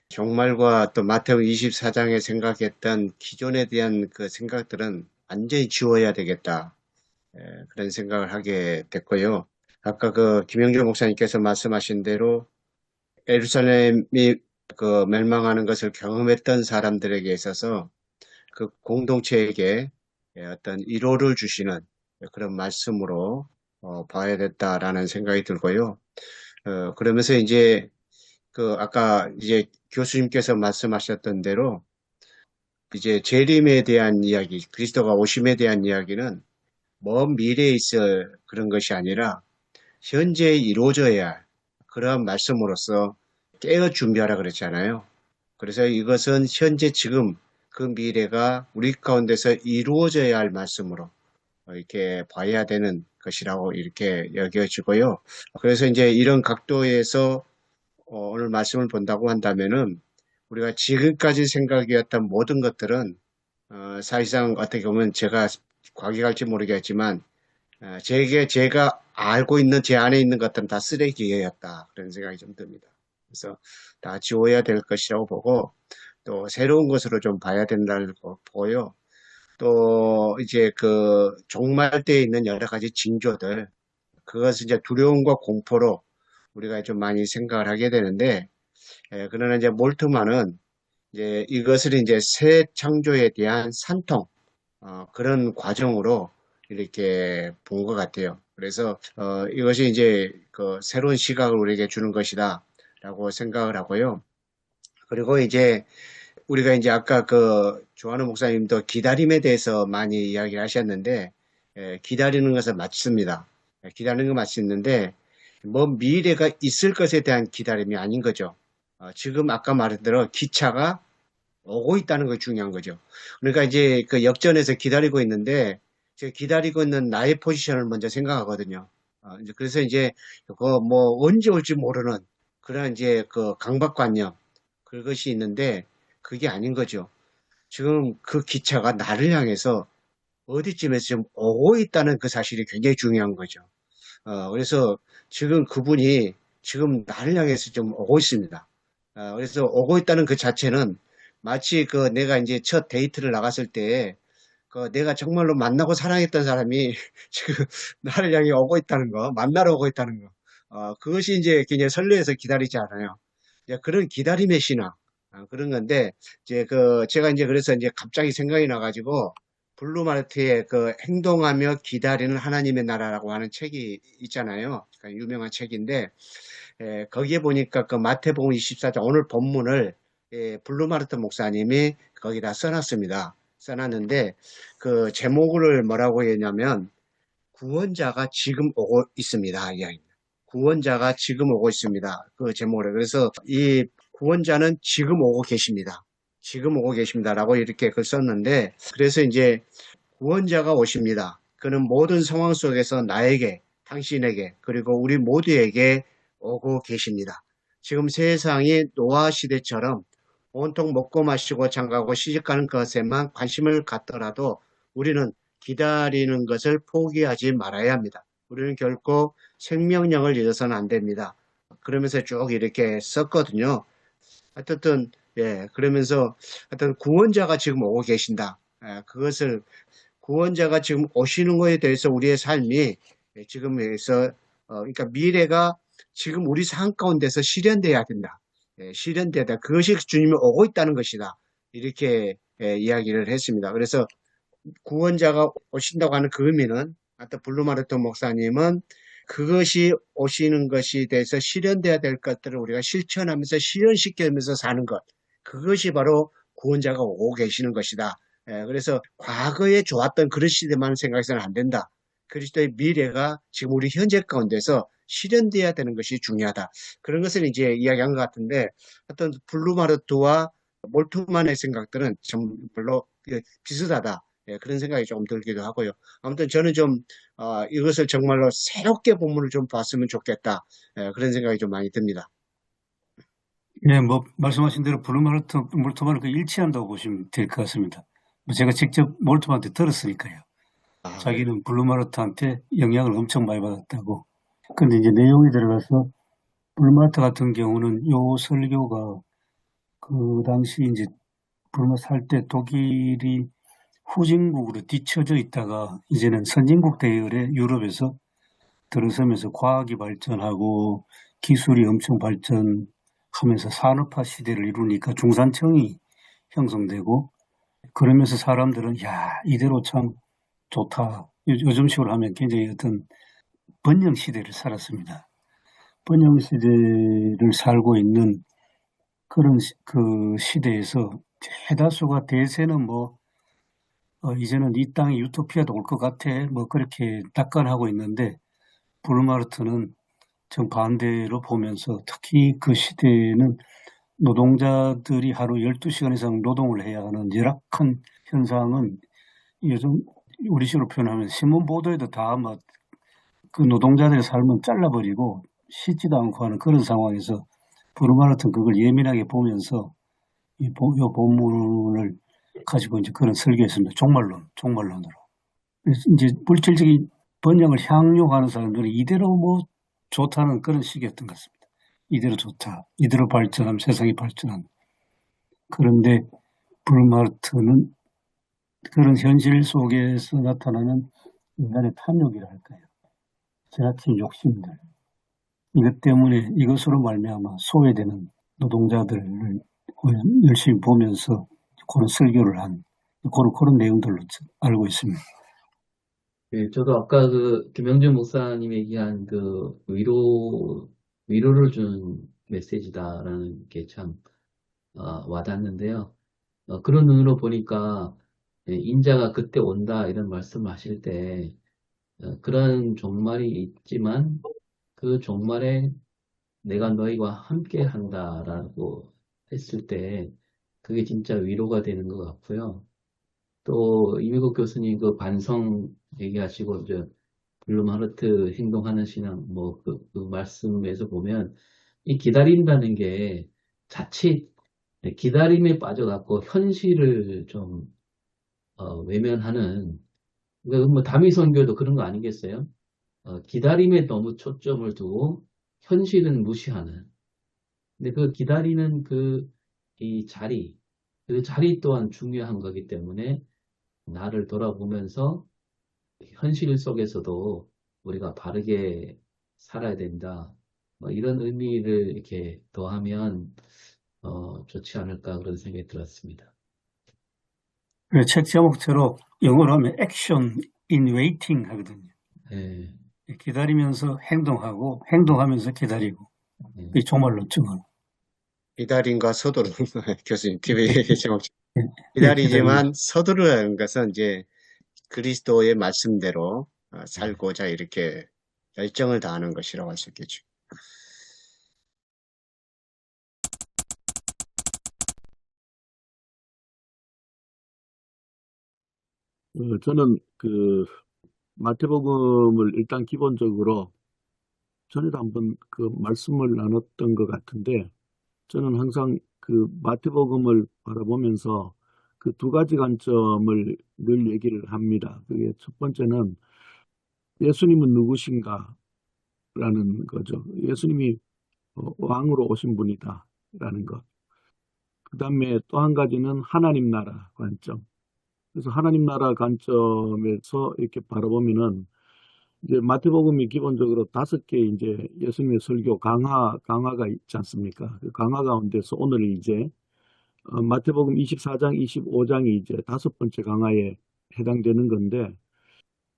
종말과 또 마태복음 24장에 생각했던 기존에 대한 그 생각들은 완전히 지워야 되겠다. 그런 생각을 하게 됐고요. 아까 김영준 목사님께서 말씀하신 대로 예루살렘이 멸망하는 것을 경험했던 사람들에게 있어서 그 공동체에게 어떤 위로를 주시는 그런 말씀으로 봐야 됐다라는 생각이 들고요. 그러면서 이제 아까 이제 교수님께서 말씀하셨던 대로 이제 재림에 대한 이야기, 그리스도가 오심에 대한 이야기는 먼 미래에 있을 그런 것이 아니라 현재 이루어져야 할 그러한 말씀으로서 깨어 준비하라 그랬잖아요. 그래서 이것은 현재 지금 그 미래가 우리 가운데서 이루어져야 할 말씀으로 이렇게 봐야 되는 것이라고 이렇게 여겨지고요. 그래서 이제 이런 각도에서 오늘 말씀을 본다고 한다면은 우리가 지금까지 생각이었던 모든 것들은 사실상 어떻게 보면 제가 과격할지 모르겠지만 제가 알고 있는 제 안에 있는 것들은 다 쓰레기였다. 그런 생각이 좀 듭니다. 그래서 다 지워야 될 것이라고 보고 또 새로운 것으로 좀 봐야 된다고 보고요. 또 이제 그 종말대에 있는 여러 가지 징조들 그것을 이제 두려움과 공포로 우리가 좀 많이 생각을 하게 되는데 그러나 이제 몰트만은 이제 이것을 이제 새 창조에 대한 산통 그런 과정으로 이렇게 본 것 같아요. 그래서 이것이 이제 그 새로운 시각을 우리에게 주는 것이다라고 생각을 하고요. 그리고 이제 우리가 이제 아까 그 조한우 목사님도 기다림에 대해서 많이 이야기를 하셨는데 기다리는 것은 맞습니다. 기다리는 건 맞는데 뭐 미래가 있을 것에 대한 기다림이 아닌 거죠. 지금 아까 말한 대로 기차가 오고 있다는 게 중요한 거죠. 그러니까 이제 그 역전에서 기다리고 있는데 제가 기다리고 있는 나의 포지션을 먼저 생각하거든요. 이제 그래서 이제 그 뭐 언제 올지 모르는 그런 이제 그 강박관념 그것이 있는데 그게 아닌 거죠. 지금 그 기차가 나를 향해서 어디쯤에서 좀 오고 있다는 그 사실이 굉장히 중요한 거죠. 그래서 지금 그분이 지금 나를 향해서 좀 오고 있습니다. 그래서 오고 있다는 그 자체는 마치 그 내가 이제 첫 데이트를 나갔을 때 그 내가 정말로 만나고 사랑했던 사람이 지금 나를 향해 오고 있다는 거, 만나러 오고 있다는 거. 그것이 이제 굉장히 설레어서 기다리지 않아요. 이제 그런 기다림의 신앙, 그런 건데, 이제 그, 제가 이제 그래서 이제 갑자기 생각이 나가지고, 블루마르트의 그 행동하며 기다리는 하나님의 나라라고 하는 책이 있잖아요. 그러니까 유명한 책인데, 거기에 보니까 그 마태복음 24장 오늘 본문을 블루마르트 목사님이 거기다 써놨습니다. 써놨는데 그 제목을 뭐라고 했냐면 구원자가 지금 오고 있습니다. 이야기입니다. 구원자가 지금 오고 있습니다. 그 제목을. 그래서 이 구원자는 지금 오고 계십니다. 지금 오고 계십니다라고 이렇게 글 썼는데 그래서 이제 구원자가 오십니다. 그는 모든 상황 속에서 나에게, 당신에게, 그리고 우리 모두에게 오고 계십니다. 지금 세상이 노아 시대처럼 온통 먹고 마시고 장가고 시집가는 것에만 관심을 갖더라도 우리는 기다리는 것을 포기하지 말아야 합니다. 우리는 결코 생명력을 잃어서는 안 됩니다. 그러면서 쭉 이렇게 썼거든요. 어쨌든 그러면서 하여튼 구원자가 지금 오고 계신다. 그것을 구원자가 지금 오시는 것에 대해서 우리의 삶이 지금에서 그러니까 미래가 지금 우리 삶 가운데서 실현돼야 된다. 실현돼야 된다. 그것이 주님이 오고 있다는 것이다. 이렇게 이야기를 했습니다. 그래서 구원자가 오신다고 하는 그 의미는 아까 블루마르트 목사님은 그것이 오시는 것에 대해서 실현돼야 될 것들을 우리가 실천하면서 실현시키면서 사는 것. 그것이 바로 구원자가 오고 계시는 것이다. 그래서 과거에 좋았던 그런 시대만 생각해서는 안 된다. 그리스도의 미래가 지금 우리 현재 가운데서 실현돼야 되는 것이 중요하다. 그런 것을 이제 이야기한 것 같은데 어떤 블루마르트와 몰트만의 생각들은 좀 별로 비슷하다. 그런 생각이 좀 들기도 하고요. 아무튼 저는 좀 이것을 정말로 새롭게 본문을 좀 봤으면 좋겠다. 그런 생각이 좀 많이 듭니다. 네, 뭐 말씀하신 대로 몰트만을 그 일치한다고 보시면 될 것 같습니다. 뭐 제가 직접 몰트만한테 들었으니까요. 자기는 블루마르트한테 영향을 엄청 많이 받았다고. 근데 이제 내용이 들어가서 블루마르트 같은 경우는 요 설교가 그 당시 이제 블루마르트 살 때 독일이 후진국으로 뒤처져 있다가 이제는 선진국 대열에 유럽에서 들어서면서 과학이 발전하고 기술이 엄청 발전하면서 산업화 시대를 이루니까 중산층이 형성되고 그러면서 사람들은 야 이대로 참 좋다. 요즘식으로 하면 굉장히 어떤 번영 시대를 살았습니다. 번영 시대를 살고 있는 그런 그 시대에서 대다수가 대세는 뭐 이제는 이 땅에 유토피아도 올 것 같아 뭐 그렇게 낙관하고 있는데 블루마르트는 정반대로 보면서 특히 그 시대에는 노동자들이 하루 12시간 이상 노동을 해야 하는 열악한 현상은 요즘 우리식으로 표현하면 신문 보도에도 다 막 그 노동자들의 삶은 잘라버리고 씻지도 않고 하는 그런 상황에서 블루마르트는 그걸 예민하게 보면서 이 본문을 가지고 이제 그런 설계했습니다. 종말론으로. 그래서 이제 물질적인 번영을 향유하는 사람들은 이대로 뭐 좋다는 그런 식이었던 것 같습니다. 이대로 좋다. 이대로 발전하면 세상이 발전한다. 그런데 불마르트는 그런 현실 속에서 나타나는 인간의 탐욕이라 할까요? 지나친 욕심들. 이것 때문에 이것으로 말미암아 소외되는 노동자들을 열심히 보면서 그런 설교를 한 그런 내용들로 알고 있습니다. 예, 저도 아까 그 김영준 목사님이 얘기한 그 위로를 준 메시지다라는 게 참 와닿는데요. 그런 눈으로 보니까 예, 인자가 그때 온다 이런 말씀하실 때 그런 종말이 있지만 그 종말에 내가 너희와 함께 한다라고 했을 때 그게 진짜 위로가 되는 것 같고요. 또 이미국 교수님 그 반성 얘기하시고 이제 블룸하르트 행동하는 신앙 뭐 그 말씀에서 보면 이 기다린다는 게 자칫 기다림에 빠져갖고 현실을 좀 외면하는 그러니까 뭐 다미 선교도 그런 거 아니겠어요? 기다림에 너무 초점을 두고 현실은 무시하는. 근데 그 기다리는 이 자리, 그 자리 또한 중요한 거기 때문에 나를 돌아보면서 현실 속에서도 우리가 바르게 살아야 된다. 뭐 이런 의미를 이렇게 더하면 좋지 않을까 그런 생각이 들었습니다. 책 제목처럼 영어로 하면 액션 인 웨이팅 하거든요. 예, 기다리면서 행동하고 행동하면서 기다리고 예. 이 정말로 증언. 기다림과 서두름, 교수님, TV 제목. 기다리고 기다리지만 서두르는 것은 이제 그리스도의 말씀대로 살고자 이렇게 열정을 다하는 것이라고 할 수 있겠죠. 저는 그 마태복음을 일단 기본적으로 전에도 한번 그 말씀을 나눴던 것 같은데 저는 항상 그 마태복음을 바라보면서 그 두 가지 관점을 늘 얘기를 합니다. 그게 첫 번째는 예수님은 누구신가라는 거죠. 예수님이 왕으로 오신 분이다라는 것. 그 다음에 또 한 가지는 하나님 나라 관점. 그래서 하나님 나라 관점에서 이렇게 바라보면은 이제 마태복음이 기본적으로 5개 이제 예수님의 설교 강화가 있지 않습니까? 그 강화 가운데서 오늘 이제 마태복음 24장, 25장이 이제 5번째 강화에 해당되는 건데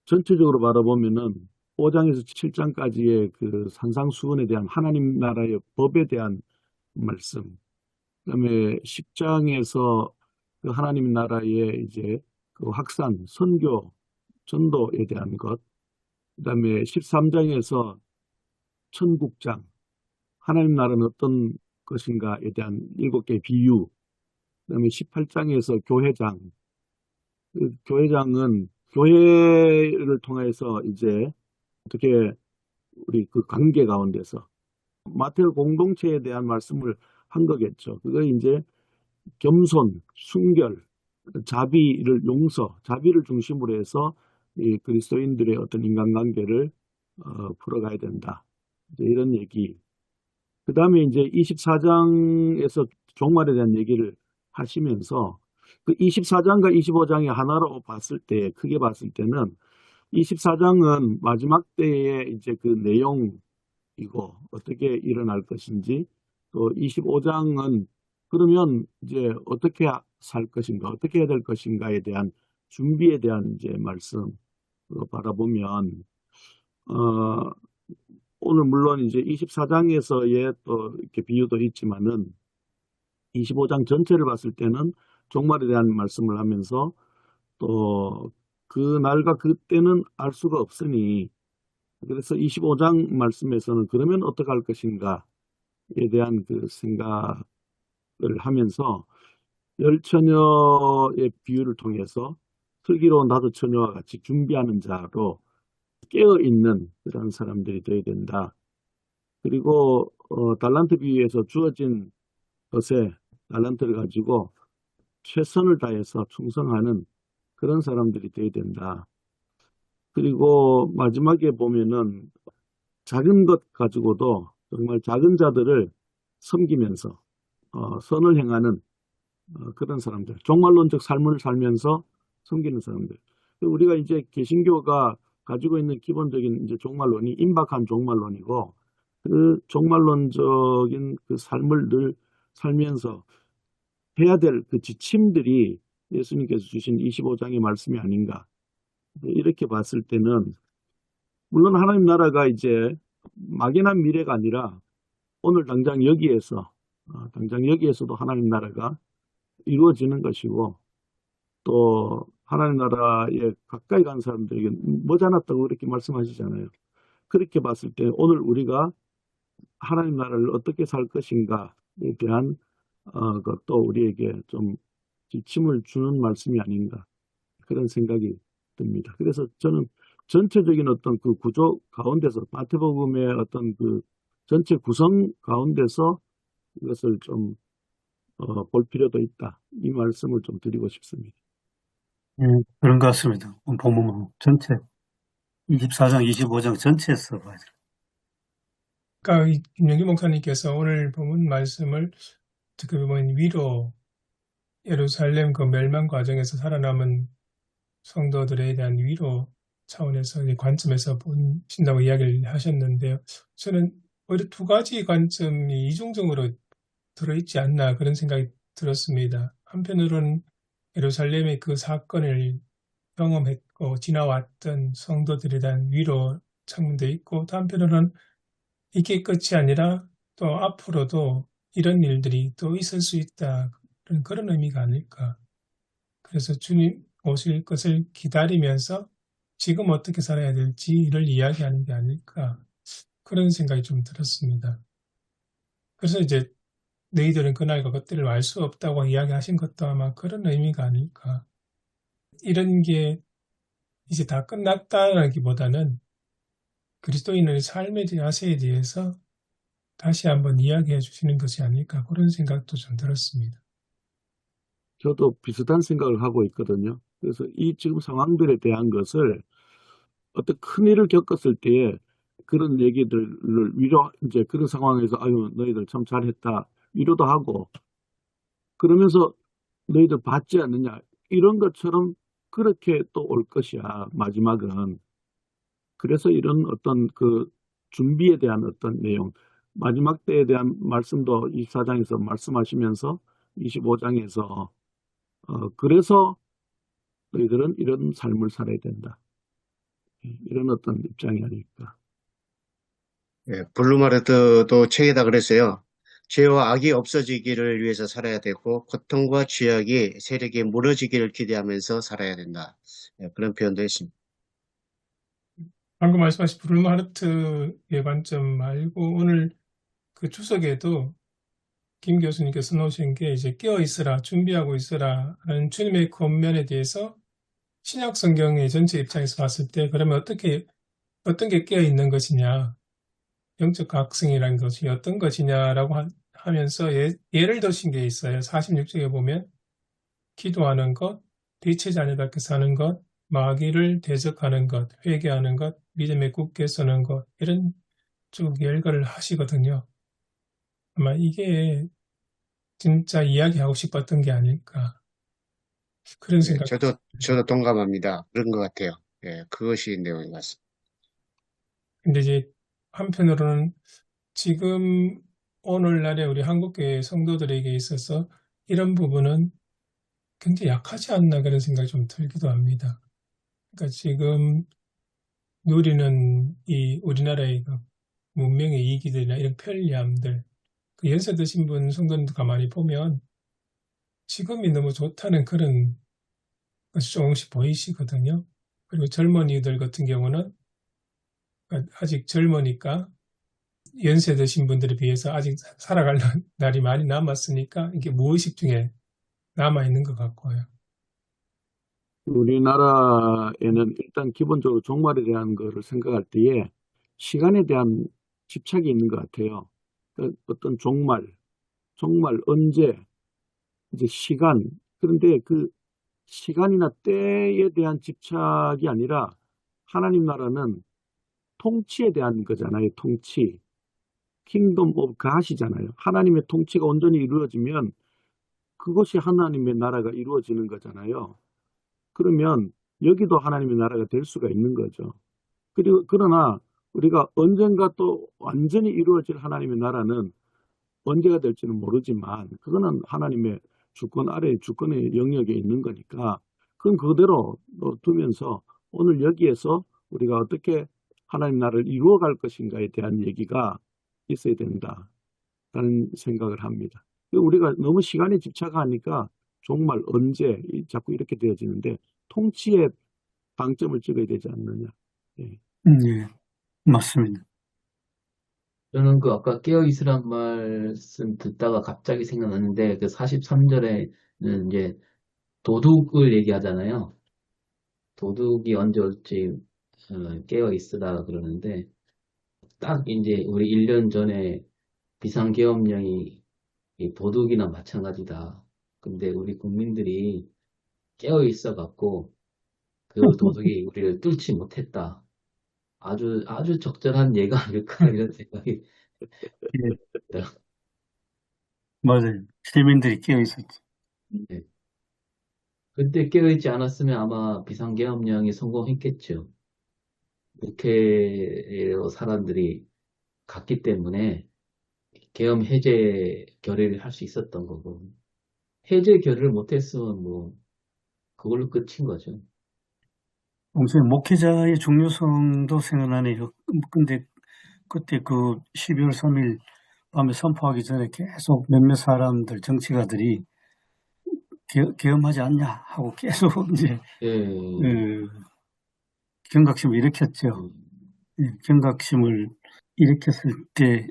전체적으로 바라보면은 5장에서 7장까지의 그 산상수훈에 대한 하나님 나라의 법에 대한 말씀, 그다음에 10장에서 그 하나님 나라의 이제 그 확산, 선교, 전도에 대한 것, 그다음에 13장에서 천국장, 하나님 나라는 어떤 것인가에 대한 7개의 비유, 그다음에 18장에서 교회장, 그 교회장은 교회를 통해서 이제 어떻게 우리 그 관계 가운데서 마태의 공동체에 대한 말씀을 한 거겠죠. 그거 이제 겸손, 순결, 자비를 용서, 자비를 중심으로 해서 이 그리스도인들의 어떤 인간관계를 풀어가야 된다. 이제 이런 얘기. 그 다음에 이제 24장에서 종말에 대한 얘기를 하시면서 그 24장과 25장이 하나로 봤을 때, 크게 봤을 때는 24장은 마지막 때에 이제 그 내용이고 어떻게 일어날 것인지, 또 25장은 그러면 이제 어떻게 살 것인가, 어떻게 해야 될 것인가에 대한 준비에 대한 이제 말씀으로 바라보면, 오늘 물론 이제 24장에서의 또 이렇게 비유도 있지만은 25장 전체를 봤을 때는 종말에 대한 말씀을 하면서 또 그날과 그때는 알 수가 없으니 그래서 25장 말씀에서는 그러면 어떻게 할 것인가에 대한 그 생각을 하면서 열처녀의 비유를 통해서 슬기로운 나도 처녀와 같이 준비하는 자로 깨어있는 그런 사람들이 되어야 된다. 그리고 달란트 비유에서 주어진 것에 달란트를 가지고 최선을 다해서 충성하는 그런 사람들이 되어야 된다. 그리고 마지막에 보면은 작은 것 가지고도 정말 작은 자들을 섬기면서 선을 행하는 그런 사람들, 종말론적 삶을 살면서 섬기는 사람들. 우리가 이제 개신교가 가지고 있는 기본적인 이제 종말론이 임박한 종말론이고, 그 종말론적인 그 삶을 늘 살면서 해야 될 그 지침들이 예수님께서 주신 25장의 말씀이 아닌가. 이렇게 봤을 때는 물론 하나님 나라가 이제 막연한 미래가 아니라 오늘 당장 여기에서도 하나님 나라가 이루어지는 것이고, 또 하나님 나라에 가까이 간 사람들에게 머지않았다고 그렇게 말씀하시잖아요. 그렇게 봤을 때 오늘 우리가 하나님 나라를 어떻게 살 것인가에 대한 것도 우리에게 좀 지침을 주는 말씀이 아닌가, 그런 생각이 듭니다. 그래서 저는 전체적인 어떤 그 구조 가운데서, 마태복음의 어떤 그 전체 구성 가운데서 이것을 좀 볼 필요도 있다, 이 말씀을 좀 드리고 싶습니다. 그런 것 같습니다. 본문 전체 24장, 25장 전체에서 봐야 돼요. 그러니까 김영기 목사님께서 오늘 본문 말씀을 어떻게 보면 위로 예루살렘 그 멸망 과정에서 살아남은 성도들에 대한 위로 차원에서 관점에서 보신다고 이야기를 하셨는데요. 저는 오히려 두 가지 관점이 이중적으로 들어있지 않나, 그런 생각이 들었습니다. 한편으로는 예루살렘의 그 사건을 경험했고 지나왔던 성도들에 대한 위로 창문도 있고, 또 한편으로는 이게 끝이 아니라 또 앞으로도 이런 일들이 또 있을 수 있다, 그런 의미가 아닐까. 그래서 주님 오실 것을 기다리면서 지금 어떻게 살아야 될지를 이야기하는 게 아닐까, 그런 생각이 좀 들었습니다. 그래서 이제 너희들은 그날과 그때를 알 수 없다고 이야기하신 것도 아마 그런 의미가 아닐까. 이런 게 이제 다 끝났다라기보다는 그리스도인의 삶의 자세에 대해서 다시 한번 이야기해 주시는 것이 아닐까, 그런 생각도 좀 들었습니다. 저도 비슷한 생각을 하고 있거든요. 그래서 이 지금 상황들에 대한 것을 어떤 큰 일을 겪었을 때에 그런 얘기들을 이제 그런 상황에서 아유, 너희들 참 잘했다, 위로도 하고, 그러면서 너희들 받지 않느냐, 이런 것처럼 그렇게 또 올 것이야, 마지막은. 그래서 이런 어떤 그 준비에 대한 어떤 내용, 마지막 때에 대한 말씀도 24장에서 말씀하시면서 25장에서 그래서 너희들은 이런 삶을 살아야 된다, 이런 어떤 입장이 아닐까. 예, 블루마르트도 책에다 그랬어요. 죄와 악이 없어지기를 위해서 살아야 되고 고통과 죄악이 세력이 무너지기를 기대하면서 살아야 된다. 예, 그런 표현도 했습니다. 방금 말씀하신 브루마르트의 관점 말고 오늘 그 주석에도 김 교수님께서 놓으신 게 이제 깨어 있으라, 준비하고 있으라 라는 주님의 권면에 대해서 신약 성경의 전체 입장에서 봤을 때 그러면 어떤 게 깨어 있는 것이냐, 영적 각성이라는 것이 어떤 것이냐라고 하면서 예를 드신 게 있어요. 46쪽에 보면 기도하는 것, 빛의 자녀답게 사는 것, 마귀를 대적하는 것, 회개하는 것, 믿음에 굳게 서는 것, 이런 쭉 열거를 하시거든요. 아마 이게 진짜 이야기하고 싶었던 게 아닐까, 그런 예, 생각. 저도 동감합니다. 그런 것 같아요. 예, 그것이 내용인 것 같습니다. 근데 이제 한편으로는 지금 오늘날의 우리 한국교회 성도들에게 있어서 이런 부분은 굉장히 약하지 않나, 그런 생각이 좀 들기도 합니다. 그러니까 지금 누리는 이 우리나라의 그 문명의 이기들이나 이런 편리함들, 그 연세 드신 분 성도님들 가만히 보면 지금이 너무 좋다는 그런 것이 조금씩 보이시거든요. 그리고 젊은이들 같은 경우는 아직 젊으니까 연세 드신 분들에 비해서 아직 살아갈 날이 많이 남았으니까 이게 무의식 중에 남아있는 것 같고요. 우리나라에는 일단 기본적으로 종말에 대한 것을 생각할 때에 시간에 대한 집착이 있는 것 같아요. 그러니까 어떤 종말 언제, 이제 시간. 그런데 그 시간이나 때에 대한 집착이 아니라 하나님 나라는 통치에 대한 거잖아요. 통치. 킹덤 오브 갓이잖아요. 하나님의 통치가 온전히 이루어지면 그것이 하나님의 나라가 이루어지는 거잖아요. 그러면 여기도 하나님의 나라가 될 수가 있는 거죠. 그리고 그러나 우리가 언젠가 또 완전히 이루어질 하나님의 나라는 언제가 될지는 모르지만 그거는 하나님의 주권 아래 주권의 영역에 있는 거니까 그건 그대로 두면서 오늘 여기에서 우리가 어떻게 하나님 나라를 이루어갈 것인가에 대한 얘기가 있어야 된다라는 생각을 합니다. 우리가 너무 시간에 집착하니까 정말 언제 자꾸 이렇게 되어지는데 통치에 방점을 찍어야 되지 않느냐. 예. 예, 맞습니다. 저는 그 아까 깨어 있으란 말씀 듣다가 갑자기 생각났는데 그 43절에는 이제 도둑을 얘기하잖아요. 도둑이 언제 올지 깨어 있으라 그러는데 딱 이제 우리 1년 전에 비상계엄령이 이 도둑이나 마찬가지다. 근데 우리 국민들이 깨어 있어 갖고 그 도둑이 우리를 뚫지 못했다. 아주 적절한 예가 아닐까 이런 생각이 예, 들어요. 맞아요. 시민들이 깨어 있었죠. 네. 그때 깨어있지 않았으면 아마 비상계엄령이 성공했겠죠. 국회로 사람들이 갔기 때문에 계엄 해제 결의를 할 수 있었던 거고 해제 결의를 못했으면 뭐 그걸로 끝인 거죠. 평소에 목회자의 중요성도 생각나네요. 근데 그때 그 12월 3일 밤에 선포하기 전에 계속 몇몇 사람들, 정치가들이 계엄하지 않냐 하고 계속 이제 예, 경각심을 일으켰죠. 경각심을 일으켰을 때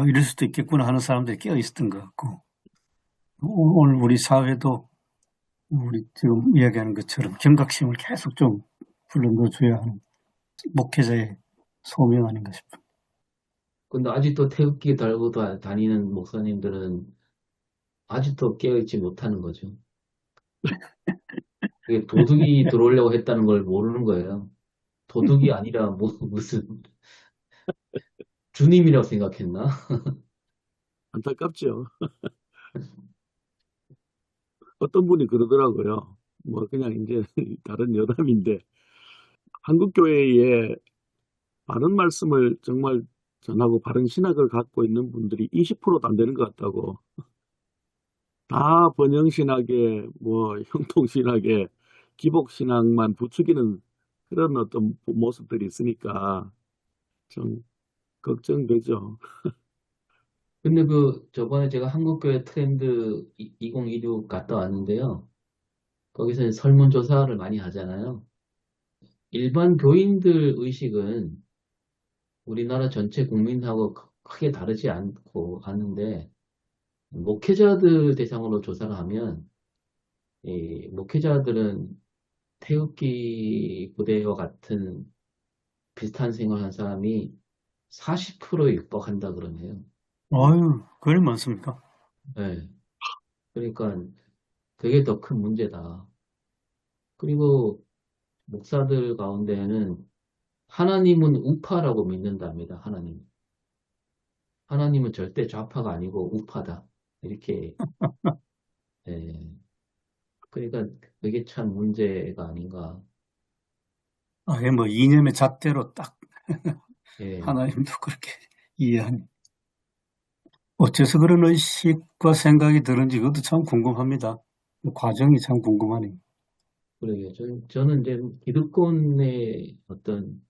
이럴 수도 있겠구나 하는 사람들이 깨어 있었던 것 같고 오늘 우리 사회도 우리 지금 이야기하는 것처럼 경각심을 계속 좀 불러넣어줘야 하는 목회자의 소명 아닌가 싶어요. 근데 아직도 태극기 달고 다니는 목사님들은 아직도 깨어있지 못하는 거죠. 그게 도둑이 들어오려고 했다는 걸 모르는 거예요. 도둑이 아니라 무슨 주님이라고 생각했나? 안타깝죠. 어떤 분이 그러더라고요. 뭐 그냥 이제 다른 여담인데 한국 교회에 바른 말씀을 정말 전하고 바른 신학을 갖고 있는 분들이 20%도 안 되는 것 같다고. 다 번영신학에 뭐 형통신학에 기복신학만 부추기는 그런 어떤 모습들이 있으니까 좀 걱정되죠. 근데 저번에 제가 한국교회 트렌드 2026 갔다 왔는데요. 거기서 설문조사를 많이 하잖아요. 일반 교인들 의식은 우리나라 전체 국민하고 크게 다르지 않고 하는데, 목회자들 대상으로 조사를 하면, 이 목회자들은 태극기 부대와 같은 비슷한 생활한 사람이 40%에 육박한다 그러네요. 아유, 그걸 많습니까? 네. 그러니까 그게 더 큰 문제다. 그리고 목사들 가운데에는 하나님은 우파라고 믿는답니다. 하나님은 절대 좌파가 아니고 우파다. 이렇게. 예. 그러니까 그게 참 문제가 아닌가. 아예 뭐 이념의 잣대로 딱 예. 하나님도 그렇게 이해하니. 어째서 그런 의식과 생각이 드는지 그것도 참 궁금합니다. 그 과정이 참 궁금하네요. 그러게요. 저는 이제 기득권의 어떤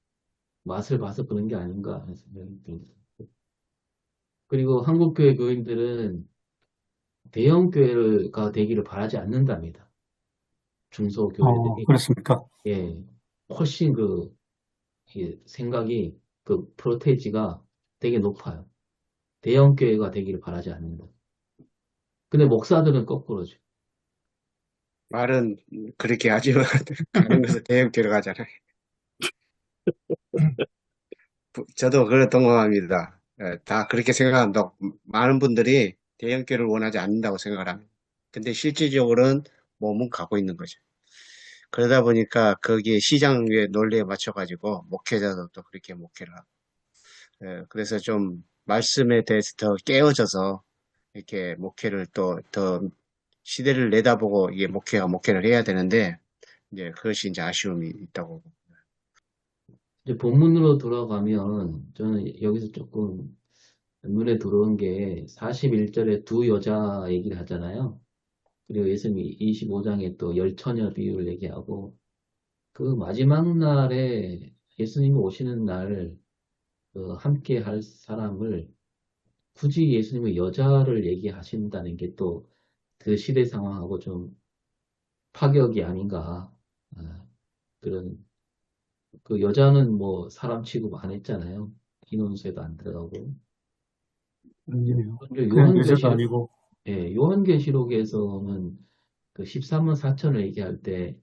맛을 봐서 그런 게 아닌가 하는 생각이 듭니다. 그리고 한국교회 교인들은 대형교회가 되기를 바라지 않는답니다. 중소교회들이. 그렇습니까? 예. 훨씬 이 생각이 프로테이지가 되게 높아요. 대형교회가 되기를 바라지 않는다. 근데 목사들은 거꾸로죠. 말은 그렇게 하지만 가는 것은 대형교회로 가잖아요. 저도 그걸 동감합니다. 다 그렇게 생각합니다. 많은 분들이 대형교회를 원하지 않는다고 생각을 합니다. 근데 실질적으로는 몸은 가고 있는 거죠. 그러다 보니까 거기에 시장의 논리에 맞춰가지고 목회자도 또 그렇게 목회를 하고. 그래서 좀 말씀에 대해서 더 깨어져서 이렇게 목회를 또 더 시대를 내다보고 이게 목회를 해야 되는데 이제 그것이 이제 아쉬움이 있다고. 이제 본문으로 돌아가면 저는 여기서 조금 눈에 들어온 게 41절에 두 여자 얘기를 하잖아요. 그리고 예수님이 25장에 또 열처녀 비유를 얘기하고 그 마지막 날에 예수님이 오시는 날 함께 할 사람을 굳이 예수님이 여자를 얘기하신다는 게 또 그 시대 상황하고 좀 파격이 아닌가. 그런 그 여자는 뭐 사람 취급 안 했잖아요. 인원수에도 안 들어가고. 아니에요. 근데 그냥 여자도 아니고, 요한계시록에서는 그 13만 4천을 얘기할 때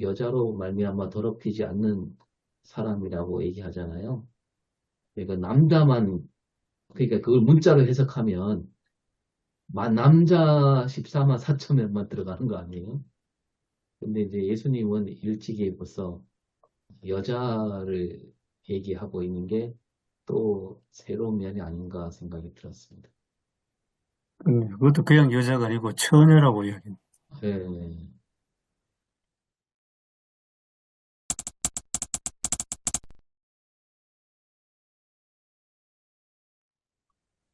여자로 말미암아 더럽히지 않는 사람이라고 얘기하잖아요. 그러니까 그러니까 그걸 문자로 해석하면 남자 14만 4천 명만 들어가는 거 아니에요? 근데 이제 예수님은 일찍이 벌써 여자를 얘기하고 있는 게 또 새로운 면이 아닌가 생각이 들었습니다. 그것도 그냥 여자가 아니고 처녀라고 이야기합니다. 네.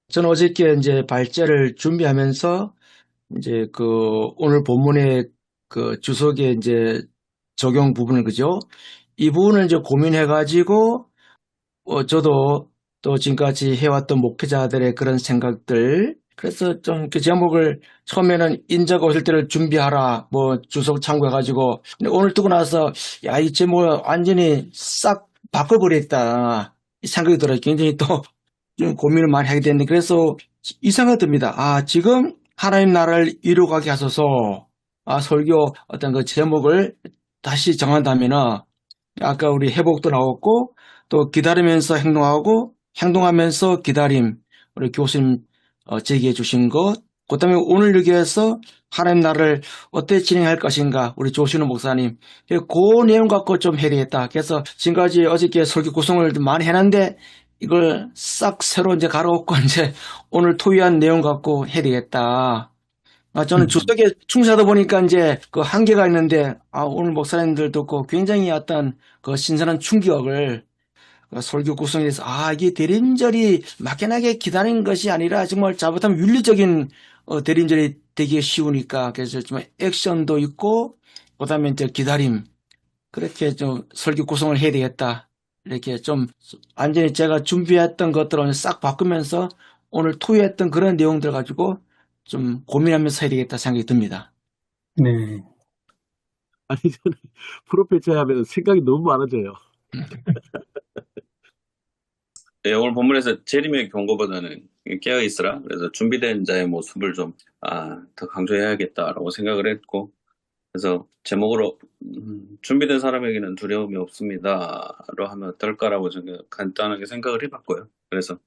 저는 어저께 이제 발제를 준비하면서 이제 그 오늘 본문의 그 주석의 이제 적용 부분을 그죠? 이 부분을 이제 고민해가지고 저도 또 지금까지 해왔던 목회자들의 그런 생각들 그래서 좀 그 제목을 처음에는 인자가 오실 때를 준비하라 뭐 주석 참고해가지고 근데 오늘 뜨고 나서 야 이 제목을 완전히 싹 바꿔버렸다 이 생각이 들어요. 굉장히 또 좀 고민을 많이 하게 됐는데 그래서 이 생각이 듭니다. 아 지금 하나님 나라를 이루어가게 하소서 설교 어떤 그 제목을 다시 정한다면은 아까 우리 회복도 나왔고 또 기다리면서 행동하고 행동하면서 기다림 우리 교수님 제기해 주신 것 그다음에 오늘 여기에서 하나님 나라를 어떻게 진행할 것인가 우리 조신우 목사님 그 내용 갖고 좀 해야 되겠다. 그래서 지금까지 어저께 설교 구성을 많이 해놨는데 이걸 싹 새로 이제 갈아엎고 이제 오늘 토의한 내용 갖고 해야 되겠다. 저는 주석에 충실하다 보니까 이제 그 한계가 있는데, 오늘 목사님들 듣고 굉장히 어떤 그 신선한 충격을 그 설교 구성에서, 이게 대림절이 막연하게 기다린 것이 아니라 정말 잘못하면 윤리적인 대림절이 되기 쉬우니까, 그래서 좀 액션도 있고, 그 다음에 이제 기다림. 그렇게 좀 설교 구성을 해야 되겠다. 이렇게 좀 완전히 제가 준비했던 것들을 싹 바꾸면서 오늘 토의했던 그런 내용들 가지고 좀 고민하면서 해야 되겠다 생각이 듭니다. 네. 아니, 저는 프로페셔 하면 생각이 너무 많아져요. 네, 오늘 본문에서 재림의 경고보다는 깨어 있으라. 그래서 준비된 자의 모습을 좀, 더 강조해야겠다라고 생각을 했고, 그래서 제목으로, 준비된 사람에게는 두려움이 없습니다로 하면 어떨까라고 간단하게 생각을 해봤고요. 그래서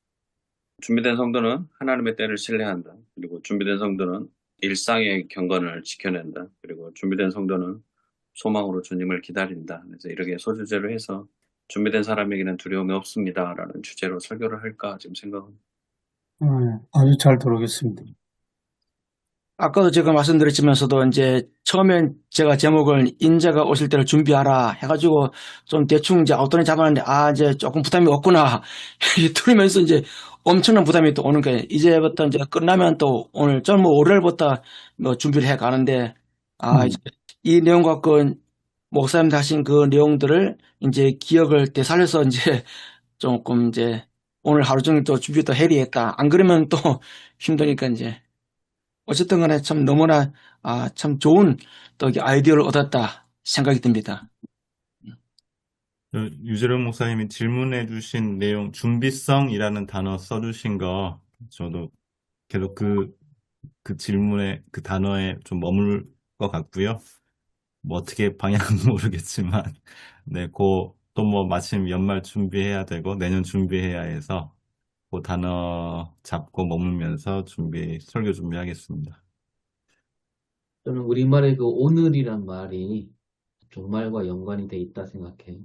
준비된 성도는 하나님의 때를 신뢰한다. 그리고 준비된 성도는 일상의 경건을 지켜낸다. 그리고 준비된 성도는 소망으로 주님을 기다린다. 그래서 이렇게 소주제로 해서 준비된 사람에게는 두려움이 없습니다라는 주제로 설교를 할까 지금 생각합니다. 아주 잘 들어오겠습니다. 아까도 제가 말씀드렸지만서도 이제 처음엔 제가 제목을 인자가 오실 때를 준비하라 해가지고 좀 대충 이제 아웃도어 잡았는데 이제 조금 부담이 없구나 들으면서 이제 엄청난 부담이 또 오는 거예요. 이제부터 이제 끝나면 또 오늘 저는 뭐 월요일부터 뭐 준비를 해 가는데 이제 이 내용 갖고 목사님 하신 그 내용들을 이제 기억을 되살려서 이제 조금 이제 오늘 하루 종일 또 준비 또 해야겠다. 안 그러면 또 힘드니까 이제 어쨌든 간에 참 너무나 참 좋은 또 아이디어를 얻었다 생각이 듭니다. 유재룡 목사님이 질문해 주신 내용, 준비성이라는 단어 써주신 거, 저도 계속 그 질문에, 그 단어에 좀 머물 것 같고요. 뭐 어떻게 방향은 모르겠지만, 네, 또 뭐 마침 연말 준비해야 되고, 내년 준비해야 해서, 그 단어 잡고 머물면서 설교 준비하겠습니다. 저는 우리말의 그 오늘이란 말이 종말과 연관이 돼 있다 생각해요.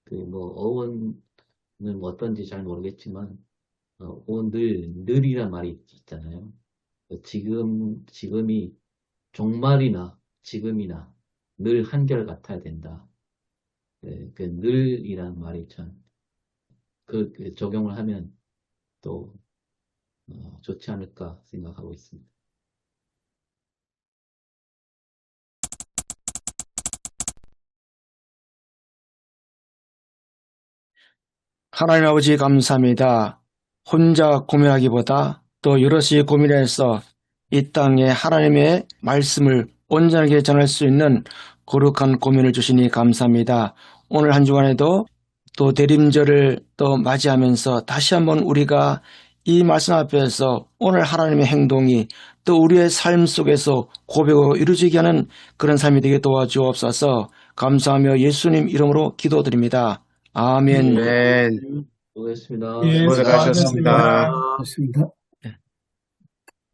그 뭐 어원은 뭐 어떤지 잘 모르겠지만 늘이란 말이 있잖아요. 지금이 종말이나 지금이나 늘 한결 같아야 된다. 그 늘이란 말이 참 그 적용을 하면 또 좋지 않을까 생각하고 있습니다. 하나님 아버지 감사합니다. 혼자 고민하기보다 또 여럿이 고민해서 이 땅에 하나님의 말씀을 온전하게 전할 수 있는 거룩한 고민을 주시니 감사합니다. 오늘 한 주간에도 또 대림절을 또 맞이하면서 다시 한번 우리가 이 말씀 앞에서 오늘 하나님의 행동이 또 우리의 삶 속에서 고백으로 이루어지게 하는 그런 삶이 되게 도와주옵소서. 감사하며 예수님 이름으로 기도드립니다. 아멘. 네. 수고했습니다. 예, 수고하셨습니다. 수고하셨습니다. 그렇습니다.